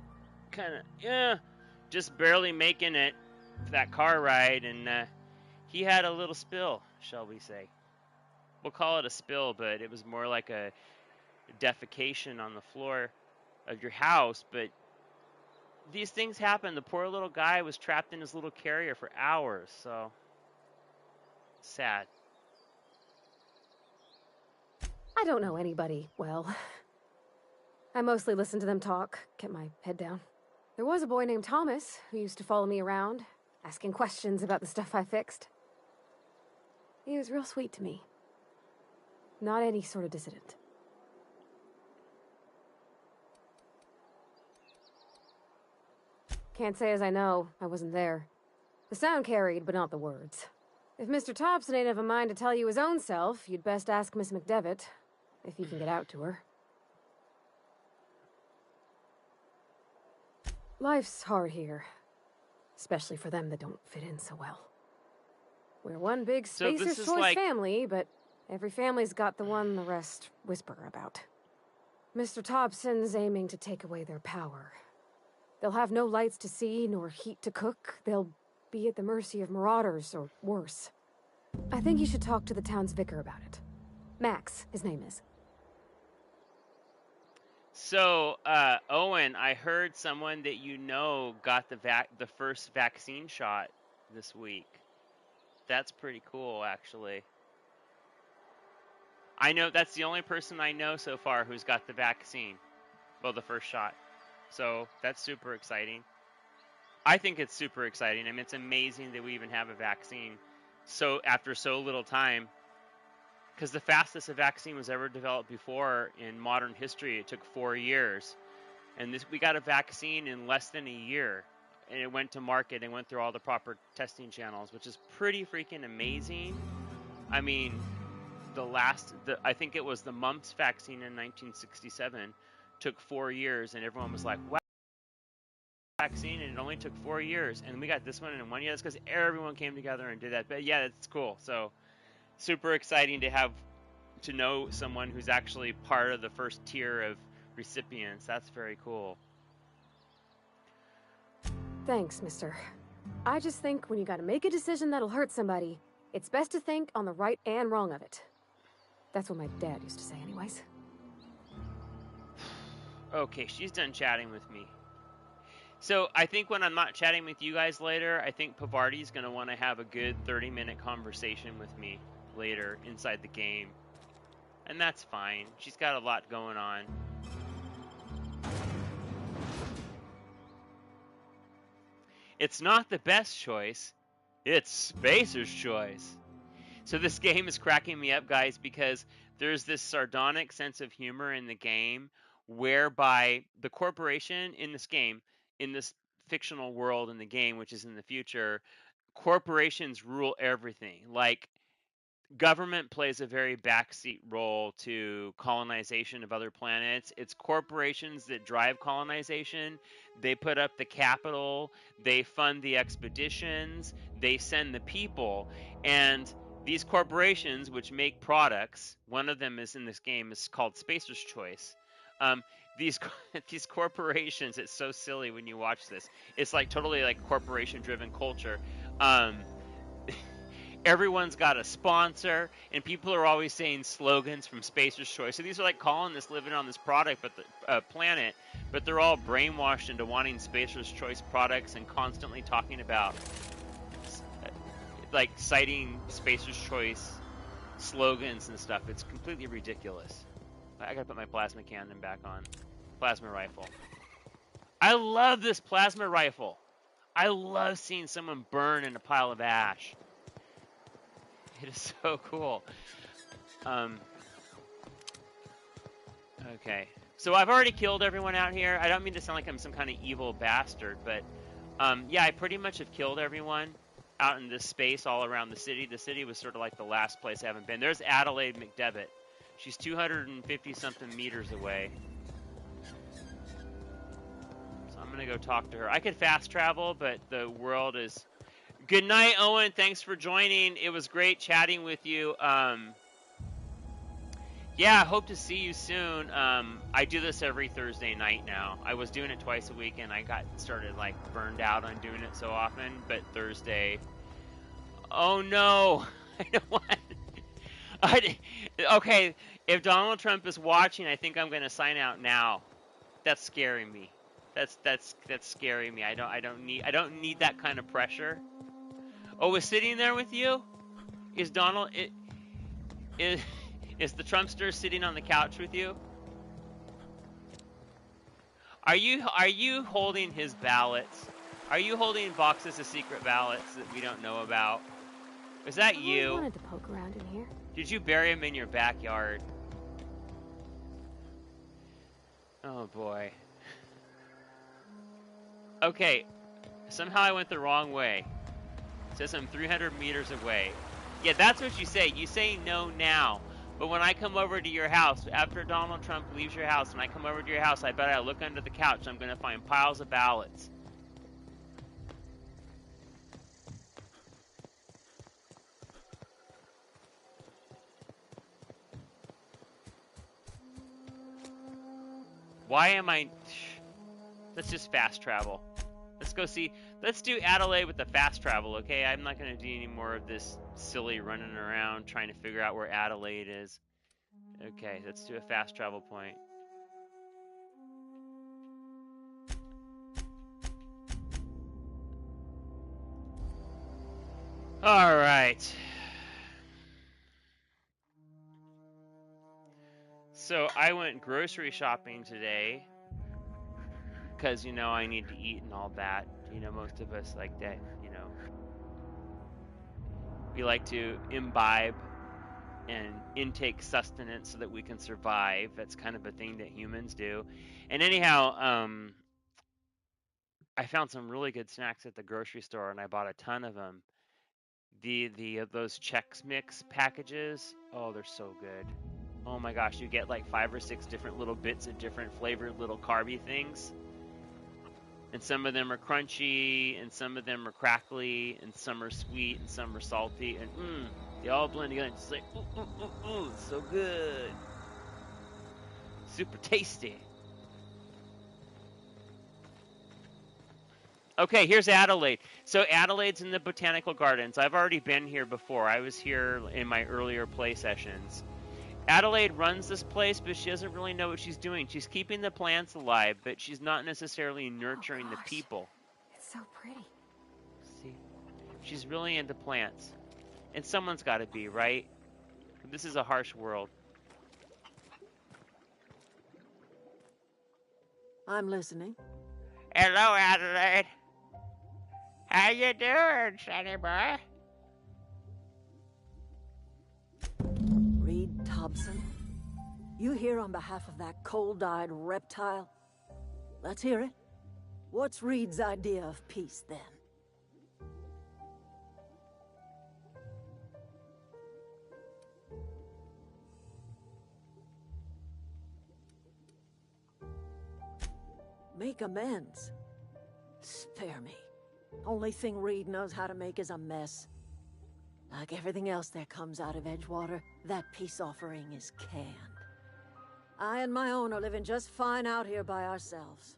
kind of, just barely making it for that car ride. And he had a little spill, shall we say. We'll call it a spill, but it was more like a defecation on the floor of your house. But these things happen. The poor little guy was trapped in his little carrier for hours, so sad. I don't know anybody well. I mostly listen to them talk, kept my head down. There was a boy named Thomas who used to follow me around, asking questions about the stuff I fixed. He was real sweet to me. Not any sort of dissident. Can't say as I know. I wasn't there. The sound carried, but not the words. If Mr. Thompson ain't of a mind to tell you his own self, you'd best ask Miss McDevitt, if you can get out to her. Life's hard here. Especially for them that don't fit in so well. We're one big Spacer's Choice family, but every family's got the one the rest whisper about. Mr. Thompson's aiming to take away their power. They'll have no lights to see, nor heat to cook. They'll be at the mercy of marauders, or worse. I think you should talk to the town's vicar about it. Max, his name is. So, Owen, I heard someone that you know got the first vaccine shot this week. That's pretty cool, actually. I know that's the only person I know so far who's got the vaccine. Well, the first shot. So that's super exciting. I think it's super exciting. I mean, it's amazing that we even have a vaccine after so little time. Because the fastest a vaccine was ever developed before in modern history, it took 4 years. And we got a vaccine in less than a year. And it went to market and went through all the proper testing channels, which is pretty freaking amazing. I mean, I think it was the mumps vaccine in 1967. Took 4 years, and everyone was like, wow, vaccine, and it only took 4 years, and we got this one in 1 year. That's because everyone came together and did that. But yeah, it's cool. So super exciting to know someone who's actually part of the first tier of recipients. That's very cool. Thanks, mister. I just think when you gotta make a decision that'll hurt somebody, it's best to think on the right and wrong of it. That's what my dad used to say anyways. Okay, she's done chatting with me. So I think when I'm not chatting with you guys later, I think Pavarti's going to want to have a good 30-minute conversation with me later inside the game. And that's fine. She's got a lot going on. It's not the best choice. It's Spacer's Choice. So this game is cracking me up, guys, because there's this sardonic sense of humor in the game whereby the corporation in this game, in this fictional world in the game, which is in the future, corporations rule everything. Like, government plays a very backseat role to colonization of other planets. It's corporations that drive colonization. They put up the capital, they fund the expeditions, they send the people, and these corporations, which make products, one of them is in this game, is called Spacer's Choice. These corporations, it's so silly when you watch this. It's like totally like corporation-driven culture. Everyone's got a sponsor, and people are always saying slogans from Spacer's Choice. So these are like colonists living on this product, but the planet, but they're all brainwashed into wanting Spacer's Choice products and constantly talking about, like, citing Spacer's Choice slogans and stuff. It's completely ridiculous. I gotta put my plasma cannon back on. Plasma rifle. I love this plasma rifle. I love seeing someone burn in a pile of ash. It is so cool. Okay. So I've already killed everyone out here. I don't mean to sound like I'm some kind of evil bastard, but yeah, I pretty much have killed everyone out in this space all around the city. The city was sort of like the last place I haven't been. There's Adelaide McDevitt. She's 250-something meters away. So I'm going to go talk to her. I could fast travel, but the world is Good night, Owen. Thanks for joining. It was great chatting with you. Yeah, I hope to see you soon. I do this every Thursday night now. I was doing it twice a week, and I got started like burned out on doing it so often. But Thursday, oh no, I don't want. Okay, if Donald Trump is watching, I think I'm going to sign out now. That's scaring me. That's scaring me. I don't need that kind of pressure. Oh, was sitting there with you? Is Donald? Is the Trumpster sitting on the couch with you? Are you holding his ballots? Are you holding boxes of secret ballots that we don't know about? Is that you? I wanted to poke around in here. Did you bury him in your backyard? Oh boy. Okay, somehow I went the wrong way. It says I'm 300 meters away. Yeah, that's what you say. You say no now. But when I come over to your house, after Donald Trump leaves your house, and I come over to your house, I bet I look under the couch. I'm going to find piles of ballots. Why am I... Let's just fast travel. Let's go see... Let's do Adelaide with the fast travel, okay? I'm not going to do any more of this silly running around trying to figure out where Adelaide is. Okay, let's do a fast travel point. All right. So I went grocery shopping today because, you know, I need to eat and all that. You know, most of us like that, you know. We like to imbibe and intake sustenance so that we can survive. That's kind of a thing that humans do. And anyhow, I found some really good snacks at the grocery store, and I bought a ton of them. Those Chex Mix packages, oh, they're so good. Oh my gosh, you get like 5 or 6 different little bits of different flavored little carby things. And some of them are crunchy, and some of them are crackly, and some are sweet, and some are salty, and they all blend together. It's like, it's so good. Super tasty. Okay, here's Adelaide. So Adelaide's in the Botanical Gardens. I've already been here before. I was here in my earlier play sessions. Adelaide runs this place, but she doesn't really know what she's doing. She's keeping the plants alive, but she's not necessarily nurturing the people. It's so pretty. See? She's really into plants. And someone's got to be, right? This is a harsh world. I'm listening. Hello, Adelaide. How you doing, Sonny boy? Reed Thompson, you here on behalf of that cold-eyed reptile? Let's hear it. What's Reed's idea of peace, then? Make amends. Spare me. Only thing Reed knows how to make is a mess. Like everything else that comes out of Edgewater, that peace offering is canned. I and my own are living just fine out here by ourselves.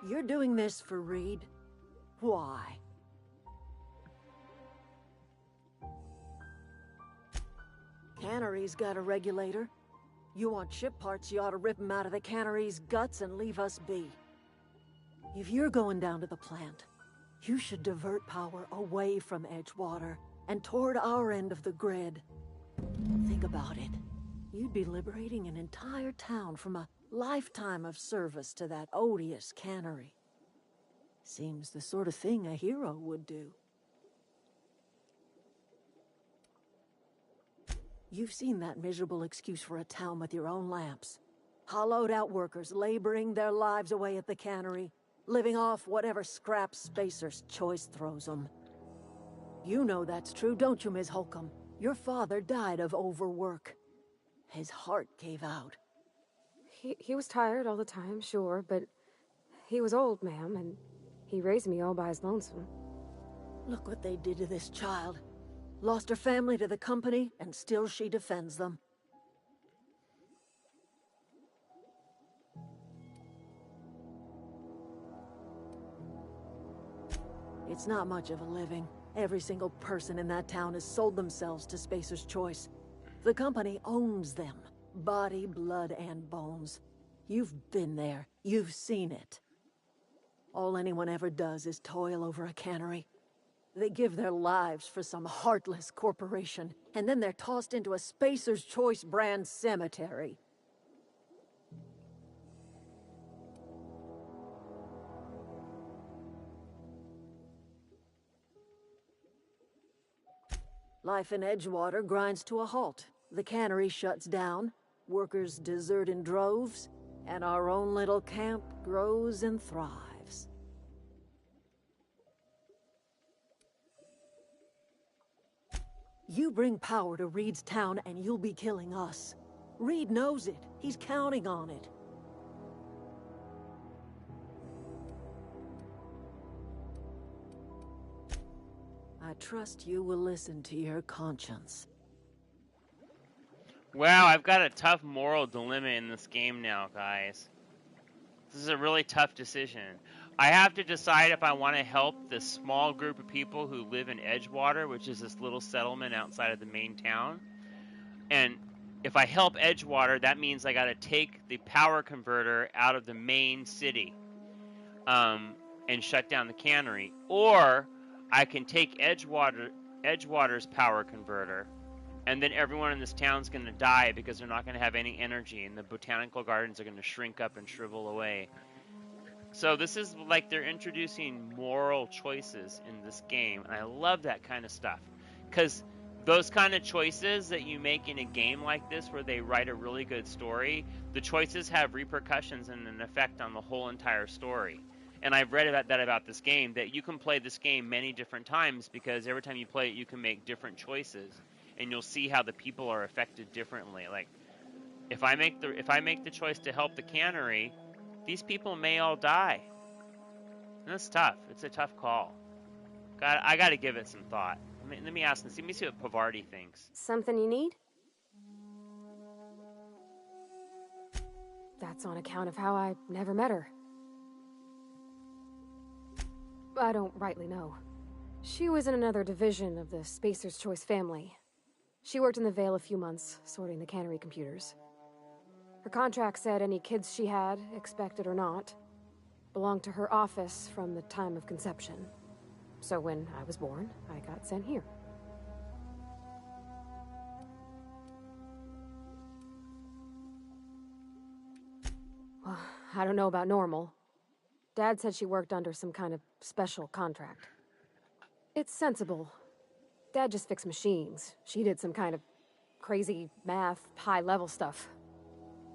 You're doing this for Reed? Why? Cannery's got a regulator. You want ship parts, you ought to rip them out of the cannery's guts and leave us be. If you're going down to the plant, you should divert power away from Edgewater and toward our end of the grid. Think about it. You'd be liberating an entire town from a lifetime of service to that odious cannery. Seems the sort of thing a hero would do. You've seen that miserable excuse for a town with your own lamps. Hollowed out workers laboring their lives away at the cannery, living off whatever scrap Spacer's Choice throws them. You know that's true, don't you, Ms. Holcomb? Your father died of overwork. His heart gave out. He was tired all the time, sure, but he was old, ma'am, and he raised me all by his lonesome. Look what they did to this child. Lost her family to the company, and still she defends them. It's not much of a living. Every single person in that town has sold themselves to Spacer's Choice. The company owns them. Body, blood, and bones. You've been there. You've seen it. All anyone ever does is toil over a cannery. They give their lives for some heartless corporation, and then they're tossed into a Spacer's Choice brand cemetery. Life in Edgewater grinds to a halt. The cannery shuts down, workers desert in droves, and our own little camp grows and thrives. You bring power to Reed's town and you'll be killing us. Reed knows it. He's counting on it. I trust you will listen to your conscience. Wow, I've got a tough moral dilemma in this game now, guys. This is a really tough decision. I have to decide if I want to help this small group of people who live in Edgewater, which is this little settlement outside of the main town. And if I help Edgewater, that means I got to take the power converter out of the main city and shut down the cannery. Or I can take Edgewater's power converter, and then everyone in this town's going to die because they're not going to have any energy, and the botanical gardens are going to shrink up and shrivel away. So this is like they're introducing moral choices in this game, and I love that kind of stuff. Because those kind of choices that you make in a game like this, where they write a really good story, the choices have repercussions and an effect on the whole entire story. And I've read about this game, that you can play this game many different times, because every time you play it, you can make different choices, and you'll see how the people are affected differently. Like, if I make the choice to help the cannery, these people may all die. And that's tough. It's a tough call. I got to give it some thought. Let me ask. Let me see what Pavardi thinks. Something you need? That's on account of how I never met her. I don't rightly know. She was in another division of the Spacer's Choice family. She worked in the Vale a few months, sorting the cannery computers. Her contract said any kids she had, expected or not, belonged to her office from the time of conception. So when I was born, I got sent here. Well, I don't know about normal. Dad said she worked under some kind of special contract. It's sensible. Dad just fixed machines. She did some kind of crazy math, high-level stuff.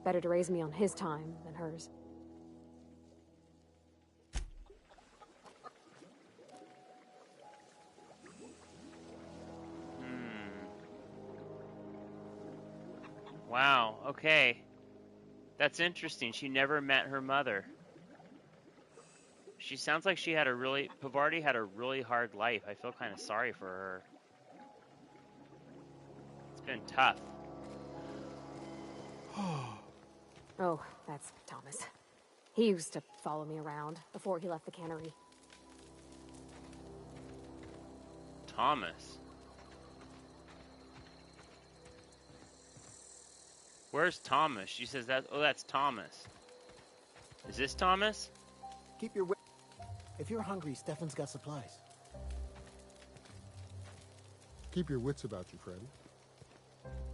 Better to raise me on his time than hers. Wow, okay. That's interesting. She never met her mother. She sounds like Pavardi had a really hard life. I feel kind of sorry for her. It's been tough. Oh, that's Thomas. He used to follow me around before he left the cannery. Thomas? Where's Thomas? She says that. Oh, that's Thomas. Is this Thomas? Keep your wit. If you're hungry, Stefan's got supplies. Keep your wits about you, Freddy.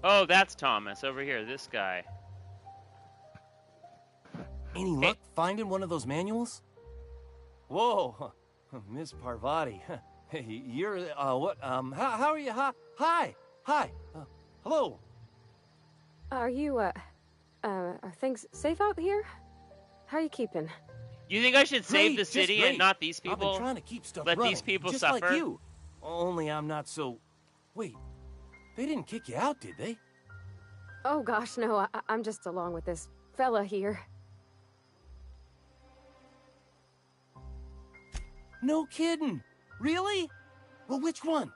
Oh, that's Thomas over here. This guy. Any luck finding one of those manuals? Whoa, Miss Parvati. Hey, you're what? How are you? Hi. Hello. Are you are things safe out here? How are you keeping? You think I should save the city great. and not these people? I've been trying to keep stuff Let running, these people just suffer? like you. Only I'm not so... Wait, they didn't kick you out, did they? Oh gosh, no, I'm just along with this fella here. No kidding. Really? Well, which one?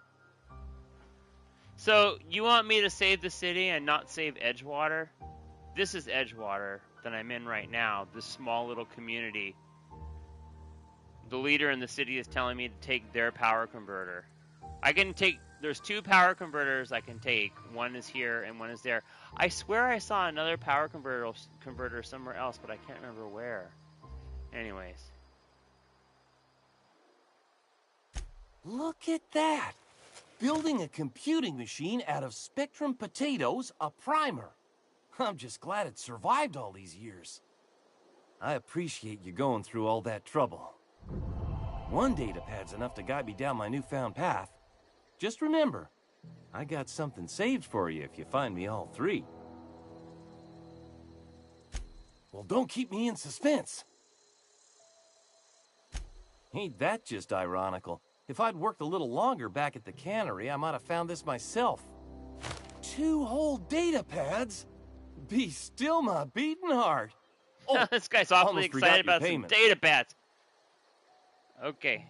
So, you want me to save the city and not save Edgewater? This is Edgewater that I'm in right now, this small little community. The leader in the city is telling me to take their power converter. I can take, there's 2 power converters I can take. One is here and one is there. I swear I saw another power converter somewhere else, but I can't remember where. Anyways. Look at that! Building a computing machine out of Spectrum potatoes, a primer. I'm just glad it survived all these years. I appreciate you going through all that trouble. One datapad's enough to guide me down my newfound path. Just remember, I got something saved for you if you find me all 3. Well, don't keep me in suspense. Ain't that just ironical? If I'd worked a little longer back at the cannery, I might have found this myself. 2 whole datapads? Be still my beating heart. Oh, this guy's awfully excited about some datapads. Okay.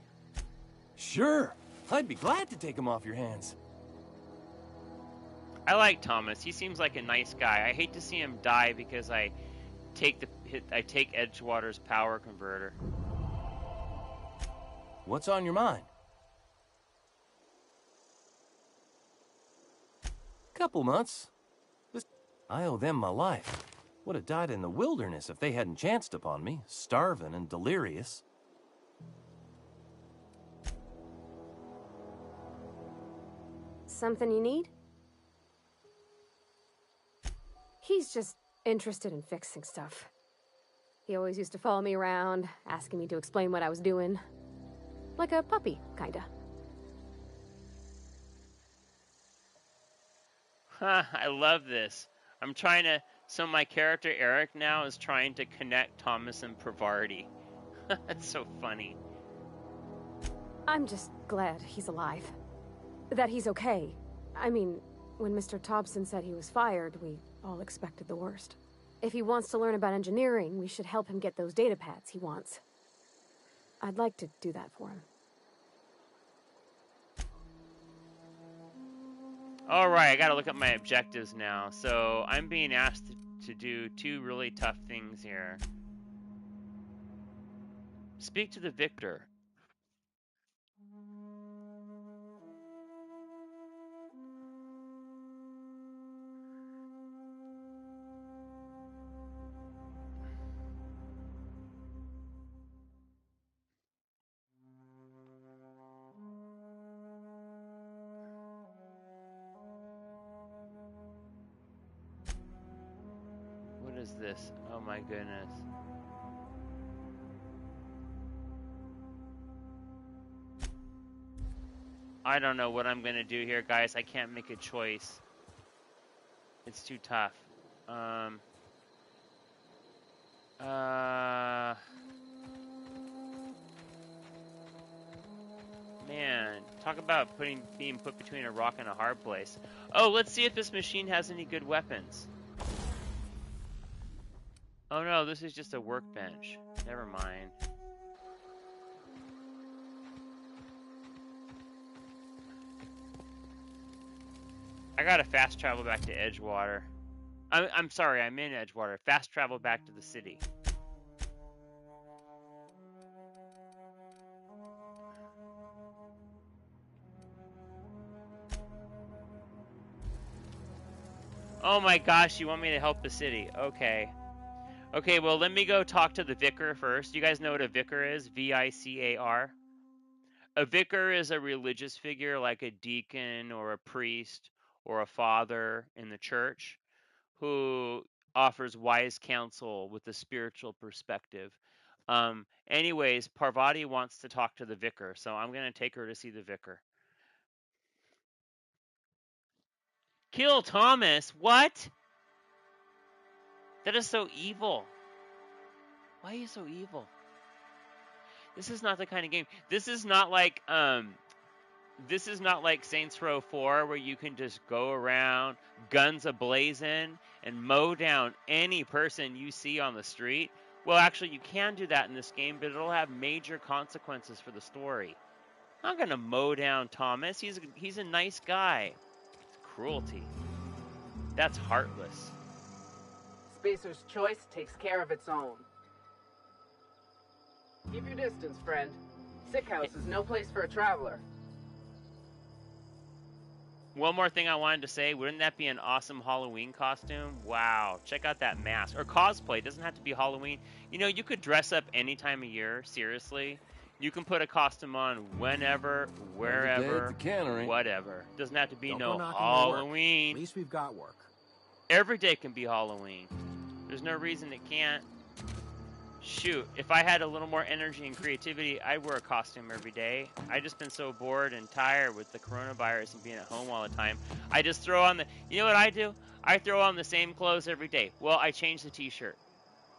Sure. I'd be glad to take them off your hands. I like Thomas. He seems like a nice guy. I hate to see him die because I take Edgewater's power converter. What's on your mind? Couple months. I owe them my life. Would have died in the wilderness if they hadn't chanced upon me, starving and delirious. Something you need? He's just interested in fixing stuff. He always used to follow me around, asking me to explain what I was doing. Like a puppy, kinda. I love this. So my character Eric now is trying to connect Thomas and Parvati. That's so funny. I'm just glad he's alive. That he's okay. I mean, when Mr. Thompson said he was fired, we all expected the worst. If he wants to learn about engineering, we should help him get those datapads he wants. I'd like to do that for him. Alright, I gotta look at my objectives now. So, I'm being asked to do 2 really tough things here. Speak to the victor. What is this? Oh my goodness. I don't know what I'm gonna do here, guys. I can't make a choice. It's too tough. Man, talk about being put between a rock and a hard place. Oh, let's see if this machine has any good weapons. Oh no, this is just a workbench. Never mind. I gotta fast travel back to Edgewater. I'm sorry, I'm in Edgewater. Fast travel back to the city. Oh my gosh, you want me to help the city? Okay. Okay, well, let me go talk to the vicar first. You guys know what a vicar is? V-I-C-A-R. A vicar is a religious figure like a deacon or a priest or a father in the church who offers wise counsel with a spiritual perspective. Anyways, Parvati wants to talk to the vicar, so I'm going to take her to see the vicar. Kill Thomas? What? That is so evil. Why are you so evil? This is not the kind of game. This is not like this is not like Saints Row 4 where you can just go around guns ablazing and mow down any person you see on the street. Well, actually, you can do that in this game, but it'll have major consequences for the story. I'm not gonna mow down Thomas. He's a nice guy. It's cruelty. That's heartless. Spacer's Choice takes care of its own. Keep your distance, friend. Sick House is no place for a traveler. One more thing I wanted to say, wouldn't that be an awesome Halloween costume? Wow, check out that mask. Or cosplay, it doesn't have to be Halloween. You know, you could dress up any time of year, seriously. You can put a costume on whenever, wherever, whatever. Doesn't have to be no Halloween. At least we've got work. Every day can be Halloween. There's no reason it can't. Shoot, if I had a little more energy and creativity, I'd wear a costume every day. I just been so bored and tired with the coronavirus and being at home all the time. I just throw on the, you know what I do? I throw on the same clothes every day. Well, I change the t-shirt,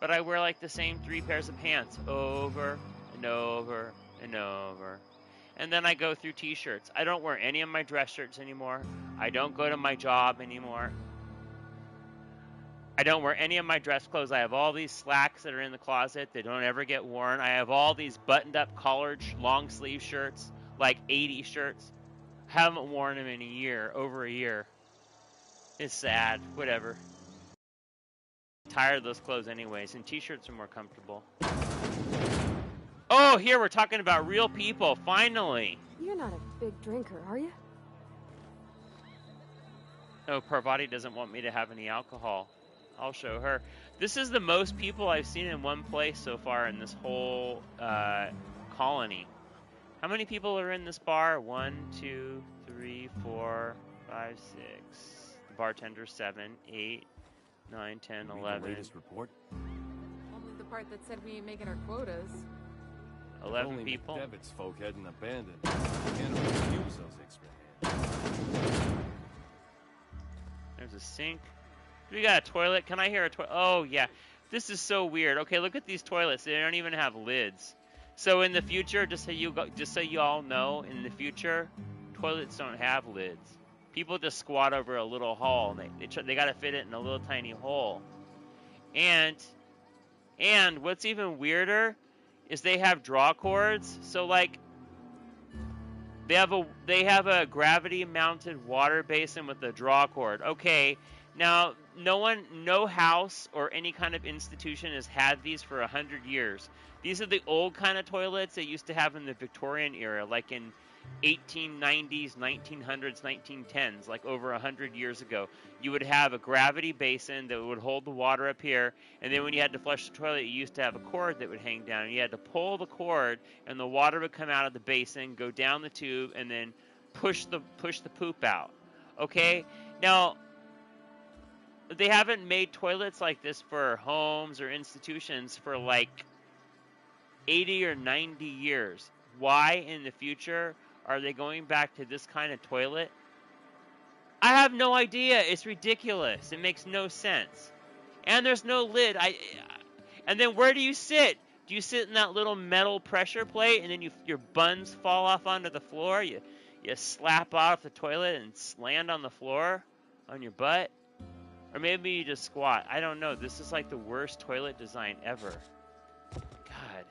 but I wear like the same 3 pairs of pants over and over and over. And then I go through t-shirts. I don't wear any of my dress shirts anymore. I don't go to my job anymore. I don't wear any of my dress clothes. I have all these slacks that are in the closet. They don't ever get worn. I have all these buttoned-up collared long sleeve shirts, like 80 shirts. Haven't worn them in a year, over a year. It's sad. Whatever. I'm tired of those clothes anyways, and t-shirts are more comfortable. Oh, here we're talking about real people, finally. You're not a big drinker, are you? No, Parvati doesn't want me to have any alcohol. I'll show her. This is the most people I've seen in one place so far in this whole colony. How many people are in this bar? 1, 2, 3, 4, 5, 6. The bartender's 7, 8, 9, 10, 11. The latest report? Only the part that said we ain't making our quotas. 11 Only people. McDevitt's folk hadn't abandoned. Can't refuse those extra hands. There's a sink. We got a toilet. Can I hear a toilet? Oh, yeah. This is so weird. Okay, look at these toilets. They don't even have lids. So in the future, just so you all know, in the future, toilets don't have lids. People just squat over a little hole. They got to fit it in a little tiny hole. And what's even weirder is they have draw cords. So like they have a gravity mounted water basin with a draw cord. Okay. Now, no house or any kind of institution has had these for 100 years. These are the old kind of toilets they used to have in the Victorian era, like in 1890s, 1900s, 1910s, like over 100 years ago. You would have a gravity basin that would hold the water up here, and then when you had to flush the toilet, you used to have a cord that would hang down. And you had to pull the cord, and the water would come out of the basin, go down the tube, and then push the poop out. Okay? Now, they haven't made toilets like this for homes or institutions for like 80 or 90 years. Why in the future are they going back to this kind of toilet? I have no idea. It's ridiculous. It makes no sense. And there's no lid. And then where do you sit? Do you sit in that little metal pressure plate and then your buns fall off onto the floor? You slap off the toilet and land on the floor on your butt? Or maybe you just squat. I don't know. This is like the worst toilet design ever. God.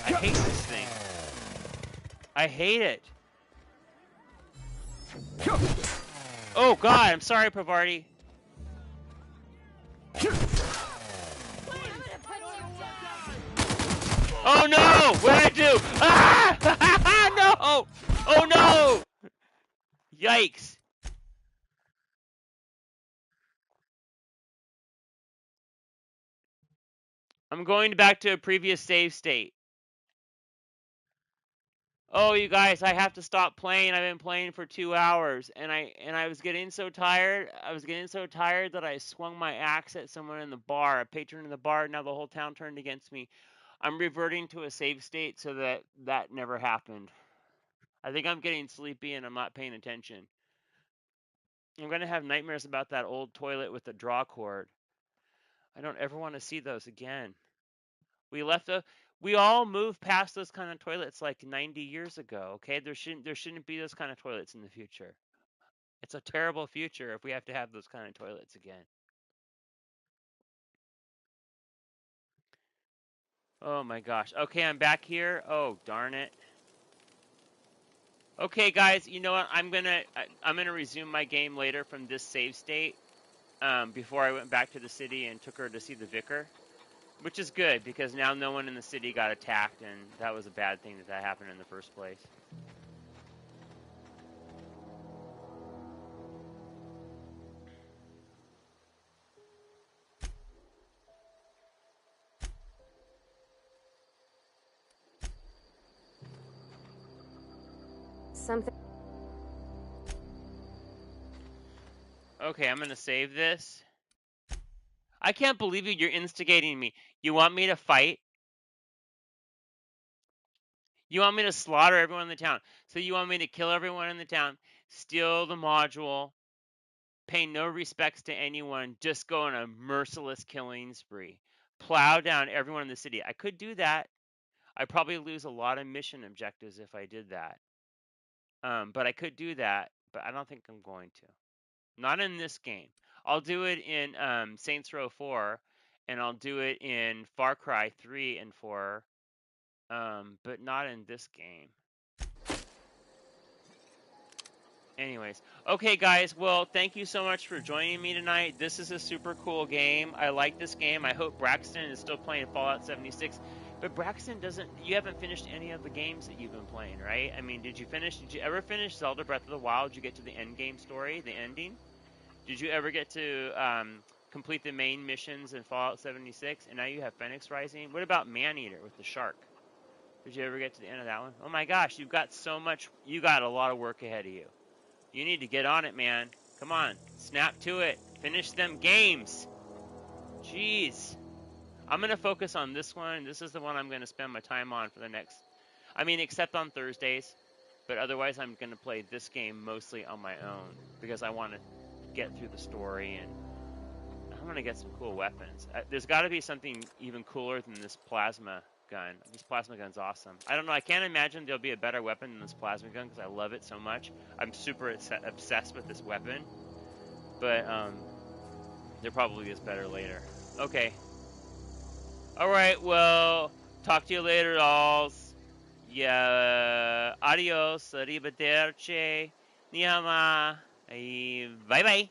I hate this thing. I hate it. Oh God, I'm sorry, Parvati. Oh no! What did I do? Ah! No! Oh no! Yikes! I'm going back to a previous save state. Oh, you guys, I have to stop playing. I've been playing for 2 hours, and I was getting so tired. I was getting so tired that I swung my axe at someone in the bar, a patron in the bar. Now the whole town turned against me. I'm reverting to a save state so that that never happened. I think I'm getting sleepy and I'm not paying attention. I'm gonna have nightmares about that old toilet with the draw cord. I don't ever want to see those again. We all moved past those kind of toilets like 90 years ago, okay? There shouldn't be those kind of toilets in the future. It's a terrible future if we have to have those kind of toilets again. Oh my gosh. Okay, I'm back here. Oh, darn it. Okay, guys, you know what? I'm gonna resume my game later from this save state. Before I went back to the city and took her to see the vicar. Which is good, because now no one in the city got attacked, and that was a bad thing that happened in the first place. Something. Okay, I'm gonna save this. I can't believe you're instigating me. You want me to fight? You want me to slaughter everyone in the town. So you want me to kill everyone in the town, steal the module, pay no respects to anyone, just go on a merciless killing spree, plow down everyone in the city. I could do that. I'd probably lose a lot of mission objectives if I did that. But I could do that, but I don't think I'm going to. Not in this game. I'll do it in Saints Row 4, and I'll do it in Far Cry 3 and 4, but not in this game. Anyways, okay guys, well, thank you so much for joining me tonight. This is a super cool game. I like this game. I hope Braxton is still playing Fallout 76. But Braxton you haven't finished any of the games that you've been playing, right? I mean, did you ever finish Zelda Breath of the Wild? Did you get to the end game story, the ending? Did you ever get to complete the main missions in Fallout 76? And now you have Phoenix Rising. What about Maneater with the shark? Did you ever get to the end of that one? Oh my gosh, you got a lot of work ahead of you. You need to get on it, man. Come on, snap to it. Finish them games. Jeez. I'm going to focus on this one. This is the one I'm going to spend my time on for the next... I mean, except on Thursdays. But otherwise, I'm going to play this game mostly on my own. Because I want to get through the story, and I'm going to get some cool weapons. There's got to be something even cooler than this plasma gun. This plasma gun's awesome. I don't know. I can't imagine there'll be a better weapon than this plasma gun because I love it so much. I'm super obsessed with this weapon. But there probably is better later. Okay. Alright, well, talk to you later, alls. Yeah, adios, arrivederci, nihama, bye-bye.